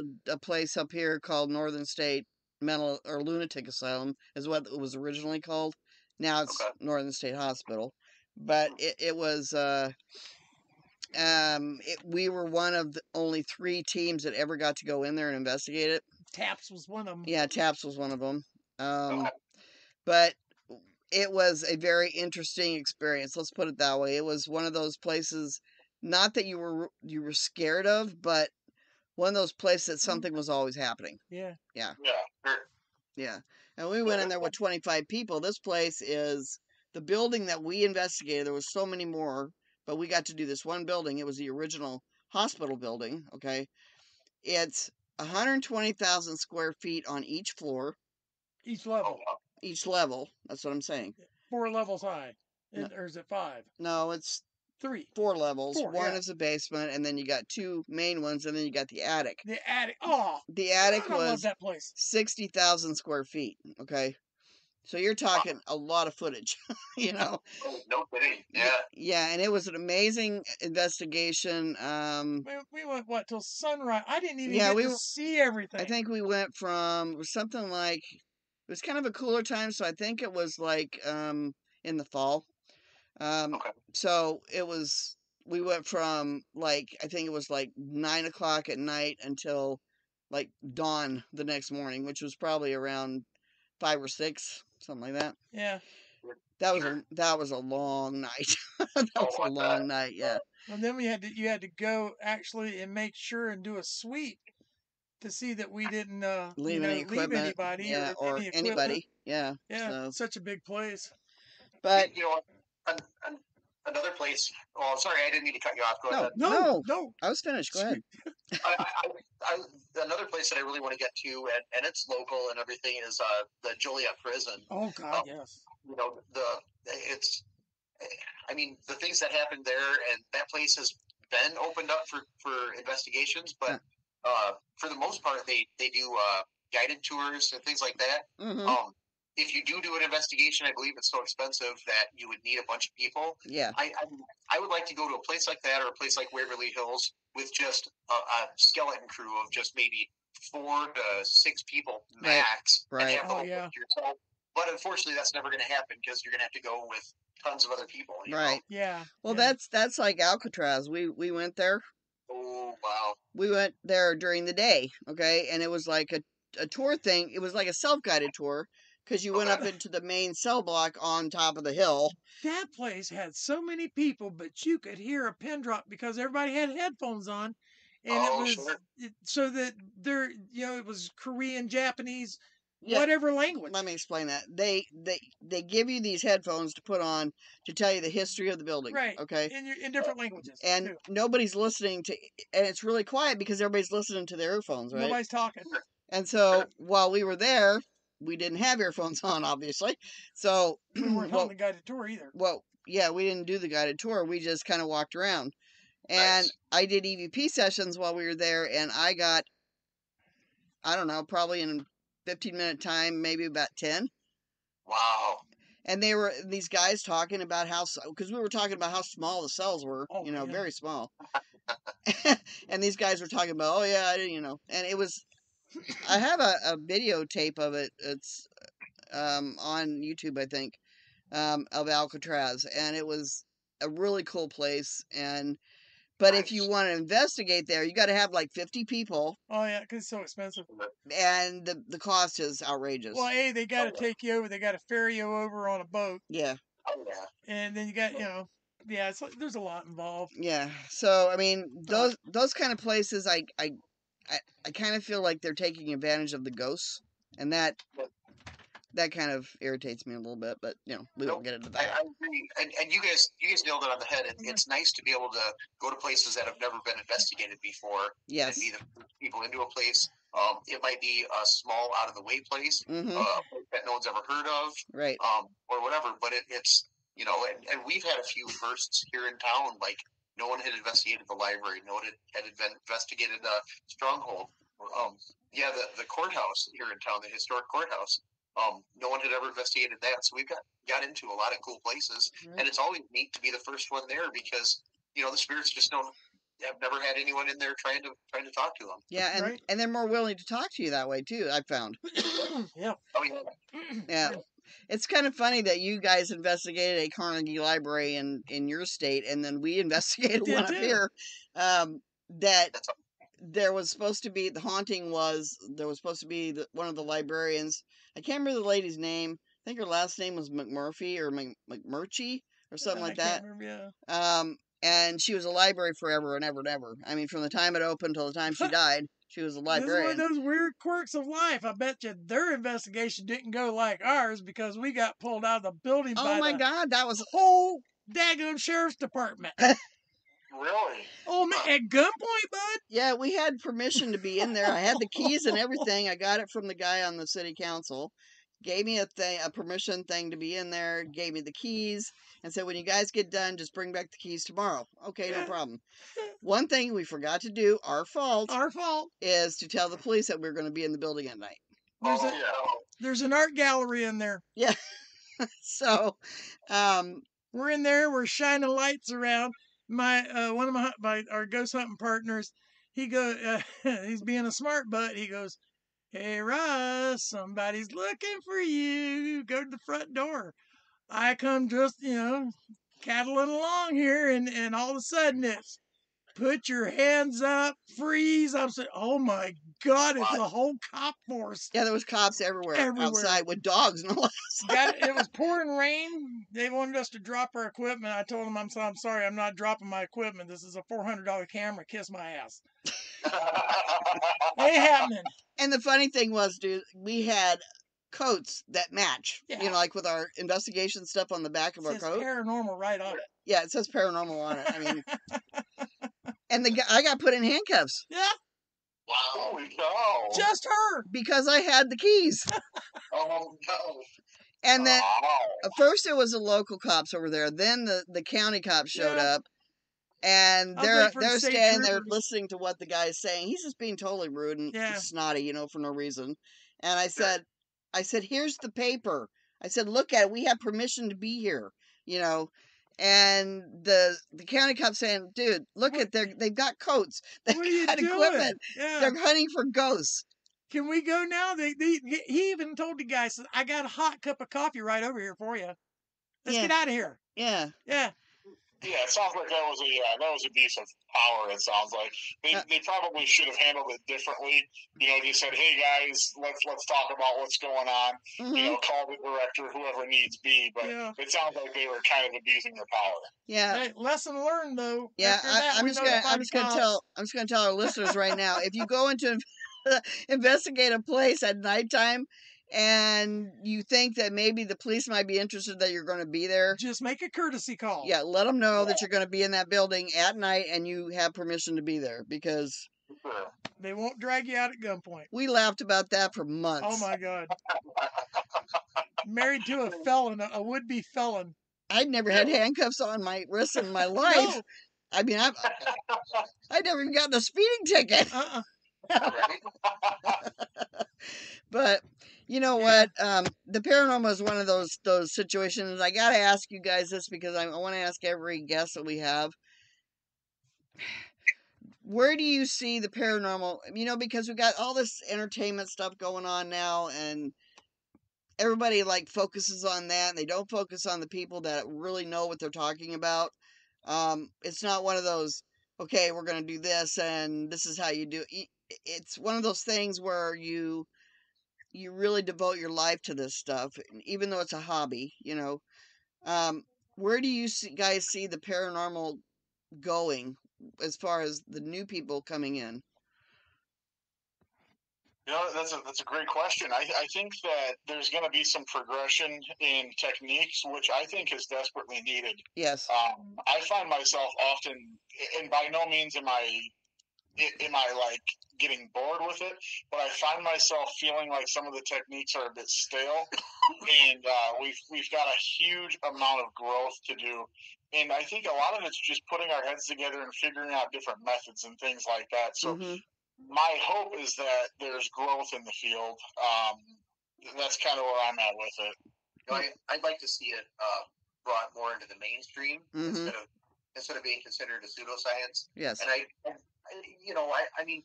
place up here called Northern State Mental or Lunatic Asylum, is what it was originally called. Now it's Northern State Hospital. But it was we were one of the only 3 teams that ever got to go in there and investigate it. TAPS was one of them. Yeah, TAPS was one of them. But it was a very interesting experience. Let's put it that way. It was one of those places, not that you were scared of, but one of those places that something was always happening. Yeah. Yeah. Yeah. Yeah. And we went in there with 25 people. This place is the building that we investigated. There was so many more, but we got to do this one building. It was the original hospital building. Okay. It's 120,000 square feet on each floor. Each level. Each level. That's what I'm saying. 4 levels high. Or is it 5? No, it's 3. 4 levels. 4, one is a basement, and then you got 2 main ones, and then you got the attic. The attic. Oh, the attic I was love that place. 60,000 square feet. Okay, so you're talking a lot of footage. Oh, no kidding. Yeah. Yeah, and it was an amazing investigation. We went till sunrise. I didn't even get to see everything. I think we went from something like, it was kind of a cooler time, so I think it was like in the fall. So we went from I think it was like 9 o'clock at night until like dawn the next morning, which was probably around 5 or 6, something like that. Yeah. That was a long night. That was a long night. Yeah. And then you had to go actually and make sure and do a sweep to see that we didn't leave anybody or anybody. Yeah. Yeah. So. Such a big place. But another place. Oh, sorry, I didn't mean to cut you off. Go ahead. No. I was finished. Go ahead. Another place that I really want to get to, and it's local and everything, is the Joliet prison. Oh God, yes. The things that happened there, and that place has been opened up for investigations, but for the most part, they do guided tours and things like that. Mm-hmm. If you do an investigation, I believe it's so expensive that you would need a bunch of people. Yeah. I would like to go to a place like that, or a place like Waverly Hills, with just a skeleton crew of just maybe 4 to 6 people max. Right. And have yourself. But unfortunately, that's never going to happen because you're going to have to go with tons of other people. You know? Yeah. Well, that's like Alcatraz. We went there. Oh, wow. We went there during the day, okay? And it was like a tour thing. It was like a self-guided tour because you went up into the main cell block on top of the hill. That place had so many people, but you could hear a pin drop because everybody had headphones on. And so that it was Korean, Japanese, whatever language. Let me explain that. They give you these headphones to put on to tell you the history of the building. Right. Okay. In different languages. And too. Nobody's listening to, and it's really quiet because everybody's listening to their earphones, right? Nobody's talking. And so while we were there, we didn't have earphones on, obviously. So we weren't on the guided tour either. Well, Yeah, we didn't do the guided tour. We just kind of walked around. And Nice. I did EVP sessions while we were there, and I got, I don't know, probably in 15-minute time, maybe about 10. Wow. And they were these guys talking about how, because we were talking about how small the cells were, Oh, yeah. very small. And these guys were talking about, oh yeah, and it was, I have a videotape of it. It's on YouTube, I think, of Alcatraz, and it was a really cool place. But if you Nice. want to investigate there, you got to have like 50 people, Oh yeah, because it's so expensive. and the cost is outrageous. Well, A, they got to Oh, yeah. take you over. They got to ferry you over on a boat, Yeah, Oh, yeah. and then you got yeah. It's like, there's a lot involved. yeah. So I mean, those kind of places, I kind of feel like they're taking advantage of the ghosts, and that kind of irritates me a little bit. But we won't get into I that. agree, and you guys nailed it on the head. It's nice to be able to go to places that have never been investigated before. Yes. And be the first people into a place. It might be a small, out of the way place Mm-hmm. that no one's ever heard of, Right. or whatever. But it's and we've had a few firsts here in town. Like no one had investigated the library, no one had investigated Stronghold. Yeah, the courthouse here in town, the historic courthouse. No one had ever investigated that, so we've got into a lot of cool places, and it's always neat to be the first one there because the spirits just have never had anyone in there trying to talk to them. Yeah, Right. and they're more willing to talk to you that way too, I've found. Yeah. Oh yeah. Yeah. It's kind of funny that you guys investigated a Carnegie Library in your state, and then we investigated Did one up too. here. That there was supposed to be, the haunting was, there was supposed to be one of the librarians. I can't remember the lady's name. I think her last name was McMurphy or McMurchie or something like that. I can't remember, yeah. And she was a library forever and ever and ever. I mean, from the time it opened till the time she died, she was a librarian. This is one of those weird quirks of life. I bet you their investigation didn't go like ours because we got pulled out of the building by Oh my the God, that was whole daggone sheriff's department. Really? Oh man, at gunpoint, bud. Yeah, we had permission to be in there. I had the keys and everything. I got it from the guy on the city council. Gave me a permission thing to be in there. Gave me the keys and said, when you guys get done, just bring back the keys tomorrow. Okay, no problem. One thing we forgot to do, our fault, is to tell the police that we were going to be in the building at night. There's an art gallery in there. Yeah. So, we're in there. We're shining lights around. One of our ghost hunting partners, he's being a smart butt. He goes, "Hey Russ, somebody's looking for you. Go to the front door." I come just cattling along here, and all of a sudden it's, "Put your hands up, freeze." I'm saying, oh my God, it's a whole cop force. Yeah, there was cops everywhere. Outside with dogs, no less. It was pouring rain. They wanted us to drop our equipment. I told them, I'm sorry, I'm not dropping my equipment. This is a $400 camera. Kiss my ass. Ain't happening. And the funny thing was, dude, we had coats that match. Yeah. Like with our investigation stuff on the back of our coat. Paranormal right on it. Yeah, it says paranormal on it. I mean, and I got put in handcuffs. Yeah. Wow. Holy cow. Just her. Because I had the keys. Oh no. And then first there was the local cops over there. Then the county cops showed up. And they're standing there listening to what the guy's saying. He's just being totally rude and snotty, for no reason. And I said, here's the paper. I said, look at it. We have permission to be here, And the county cop saying, dude, look at they've got coats. They've got equipment. Yeah. They're hunting for ghosts. Can we go now? He even told the guy, says, I got a hot cup of coffee right over here for you. Let's get out of here. Yeah. Yeah. Yeah, it sounds like that was abuse of power. It sounds like they probably should have handled it differently. They said, "Hey guys, let's talk about what's going on." Mm-hmm. Call the director, whoever needs be. But it sounds like they were kind of abusing their power. Yeah. Hey, lesson learned, though. Yeah, I'm just gonna tell our listeners right now. If you go into investigate a place at nighttime, and you think that maybe the police might be interested that you're going to be there, just make a courtesy call. Yeah, let them know that you're going to be in that building at night and you have permission to be there, because they won't drag you out at gunpoint. We laughed about that for months. Oh my God. Married to a felon, a would-be felon. I'd never had handcuffs on my wrists in my life. No. I mean, I'd never even gotten a speeding ticket. But you know what? The paranormal is one of those situations. I gotta ask you guys this because I want to ask every guest that we have. Where do you see the paranormal? You know, because we got all this entertainment stuff going on now, and everybody like focuses on that, and they don't focus on the people that really know what they're talking about. It's not one of those, okay, we're gonna do this, and this is how you do it. It's one of those things where you really devote your life to this stuff, even though it's a hobby, you know. Where do you guys see the paranormal going as far as the new people coming in? You know, that's a great question. I think that there's going to be some progression in techniques, which I think is desperately needed. Yes. I find myself often, and by no means am I like getting bored with it, but I find myself feeling like some of the techniques are a bit stale, and we've got a huge amount of growth to do. And I think a lot of it's just putting our heads together and figuring out different methods and things like that. So my hope is that there's growth in the field. That's kind of where I'm at with it. You know, I'd like to see it brought more into the mainstream instead of being considered a pseudoscience. Yes. And I mean,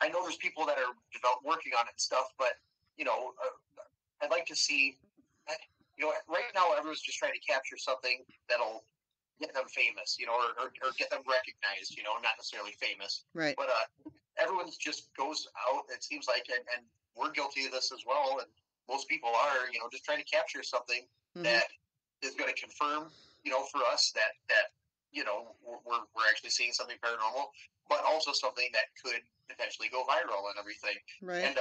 I know there's people that are working on it and stuff, but I'd like to see. Right now everyone's just trying to capture something that'll get them famous, or get them recognized, not necessarily famous. Right. But everyone just goes out, it seems like, and we're guilty of this as well, and most people are, just trying to capture something that is going to confirm, for us that we're actually seeing something paranormal, but also something that could potentially go viral and everything. Right. And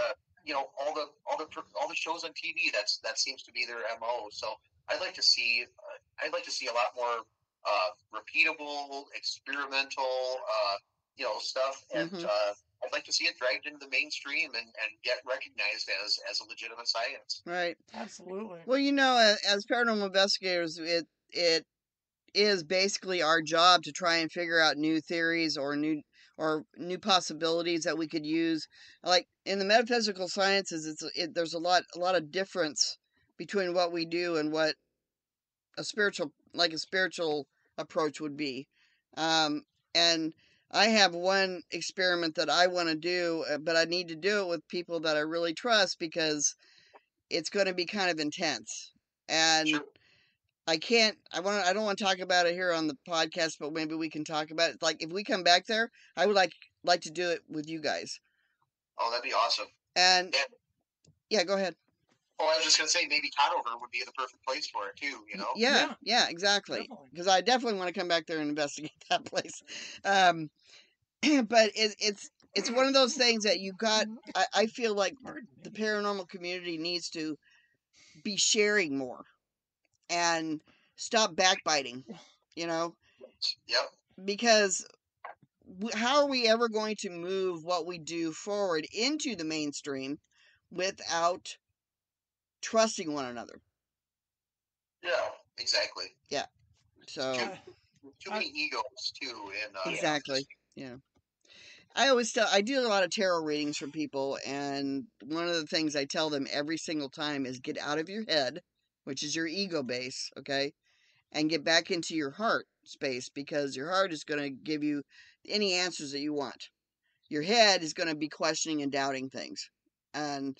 all the shows on TV, that seems to be their MO. So I'd like to see a lot more repeatable, experimental, stuff, and I'd like to see it dragged into the mainstream and get recognized as a legitimate science. Right. Absolutely. Well, as paranormal investigators, it is basically our job to try and figure out new theories or new possibilities that we could use. Like in the metaphysical sciences, there's a lot of difference between what we do and what a spiritual approach would be. And I have one experiment that I want to do, but I need to do it with people that I really trust because it's going to be kind of intense. And sure. I don't want to talk about it here on the podcast, but maybe we can talk about it. Like if we come back there, I would like to do it with you guys. Oh, that'd be awesome. And yeah, go ahead. Oh, I was just going to say maybe Conover would be the perfect place for it too, Yeah, exactly. Because I definitely want to come back there and investigate that place. But it's one of those things that you got. I feel like the paranormal community needs to be sharing more and stop backbiting. Yep. Because how are we ever going to move what we do forward into the mainstream without trusting one another? Yeah, exactly. Yeah. So too many egos too, and exactly. Yeah. I do a lot of tarot readings for people, and one of the things I tell them every single time is get out of your head, which is your ego base, okay, and get back into your heart space, because your heart is going to give you any answers that you want. Your head is going to be questioning and doubting things, and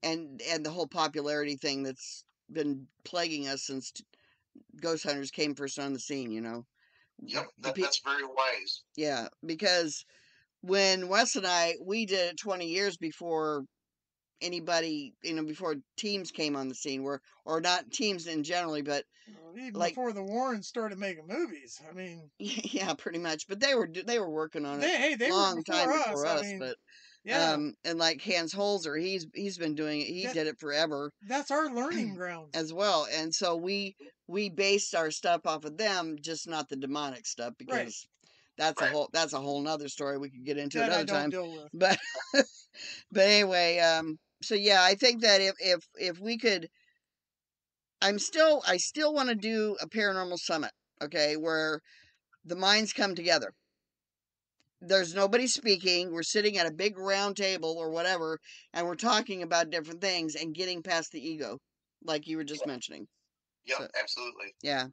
the whole popularity thing that's been plaguing us since Ghosthunters came first on the scene, Yep, that's very wise. Yeah, because when Wes and we did it 20 years before anybody, before teams came on the scene, or not teams in generally, but even before the Warrens started making movies. I mean, yeah, pretty much. But they were working on it. They long were time before us. But yeah, and like Hans Holzer, he's been doing it. He did it forever. That's our learning grounds as well. And so we based our stuff off of them, just not the demonic stuff, because that's a whole nother story we could get into that another I don't time. Deal with. But but anyway, so yeah, I think that if we could I still want to do a paranormal summit, okay, where the minds come together. There's nobody speaking. We're sitting at a big round table or whatever, and we're talking about different things and getting past the ego, like you were just mentioning. Yep, So, absolutely. yeah.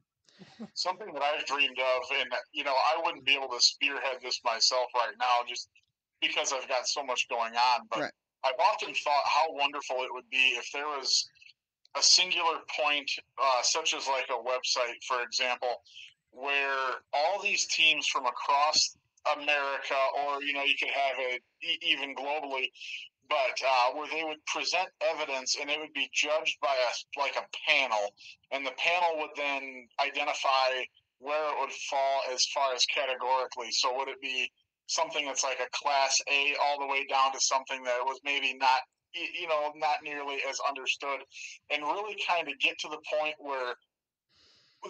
Something that I've dreamed of, and I wouldn't be able to spearhead this myself right now, just because I've got so much going on. But Right. I've often thought how wonderful it would be if there was a singular point, such as like a website, for example, where all these teams from across America, or you could have it even globally, but where they would present evidence and it would be judged by a panel, and the panel would then identify where it would fall as far as categorically. So would it be something that's like a class A all the way down to something that was maybe not not nearly as understood, and really kind of get to the point where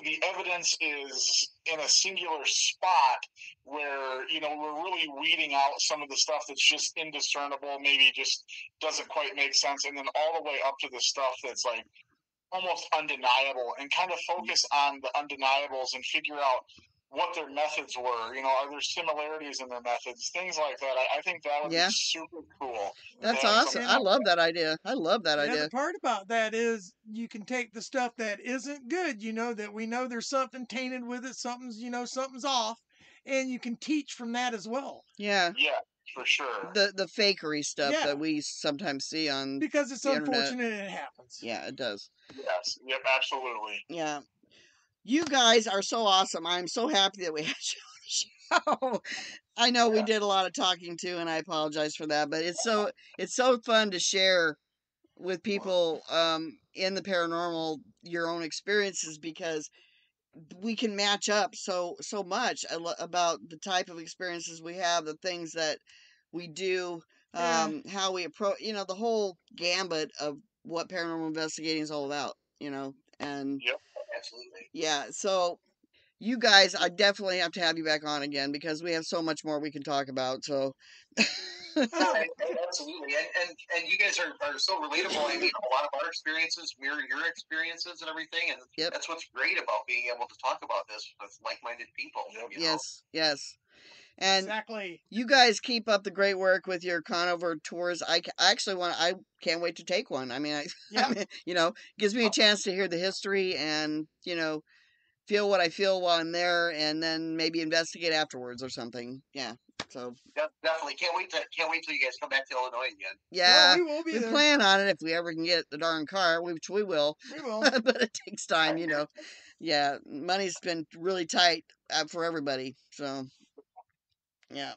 the evidence is in a singular spot where we're really weeding out some of the stuff that's just indiscernible, maybe just doesn't quite make sense, and then all the way up to the stuff that's like almost undeniable, and kind of focus on the undeniables and figure out what their methods were. Are there similarities in their methods, things like that. I think that would be super cool. That's awesome. I love that idea. I love that idea. The part about that is you can take the stuff that isn't good, that we know there's something tainted with it, something's off, and you can teach from that as well. Yeah. Yeah, for sure. The fakery stuff that we sometimes see on because it's the unfortunate internet. it happens. Yeah, it does. Yes. Yep. Absolutely. Yeah. You guys are so awesome. I'm so happy that we had you on the show. I know we did a lot of talking too, and I apologize for that, but it's so fun to share with people in the paranormal your own experiences, because we can match up so much about the type of experiences we have, the things that we do, how we approach, the whole gambit of what paranormal investigating is all about, and yep, absolutely. Yeah, so you guys, I definitely have to have you back on again, because we have so much more we can talk about. So absolutely, and you guys are so relatable. I mean, a lot of our experiences mirror your experiences and everything, and that's what's great about being able to talk about this with like-minded people. Yes. And exactly. You guys keep up the great work with your Conover tours. I can't wait to take one. I mean, gives me a chance to hear the history and, feel what I feel while I'm there, and then maybe investigate afterwards or something. Yeah. So definitely can't wait till you guys come back to Illinois again. Yeah, we will be there. plan on it if we ever can get the darn car, which we will. We will. But it takes time, Yeah, money's been really tight for everybody. So, yeah.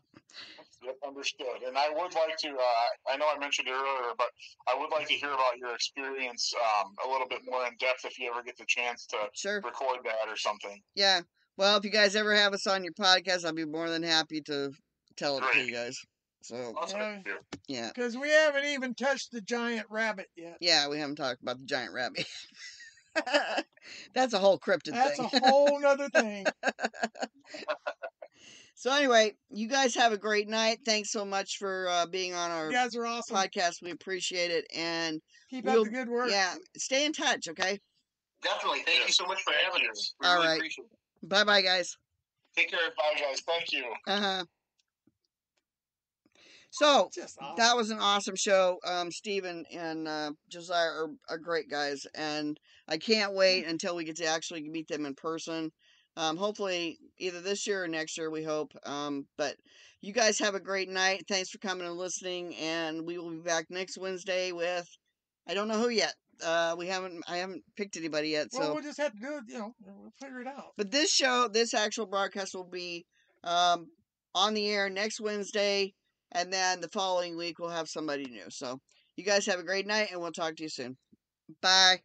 Yep, understood. And I would like to, I know I mentioned it earlier, but I would like to hear about your experience a little bit more in depth if you ever get the chance to record that or something. Yeah. Well, if you guys ever have us on your podcast, I'll be more than happy to tell it to you guys. So, awesome. Yeah. Because we haven't even touched the giant rabbit yet. Yeah, we haven't talked about the giant rabbit. That's a whole cryptid thing. That's a whole nother thing. So anyway, you guys have a great night. Thanks so much for being on our you guys are awesome. podcast. We appreciate it, and keep up the good work. Yeah, stay in touch, okay? Definitely. Thank you so much for having us. We All really right. appreciate it. Bye, guys. Take care. Bye, guys. Thank you. So awesome. That was an awesome show. Steve and Josiah are great guys, and I can't wait until we get to actually meet them in person. Hopefully either this year or next year, we hope. But you guys have a great night. Thanks for coming and listening, and we will be back next Wednesday with, I don't know who yet. I haven't picked anybody yet. Well, so we'll just have to do it, we'll figure it out. But this actual broadcast will be on the air next Wednesday, and then the following week we'll have somebody new. So you guys have a great night, and we'll talk to you soon. Bye.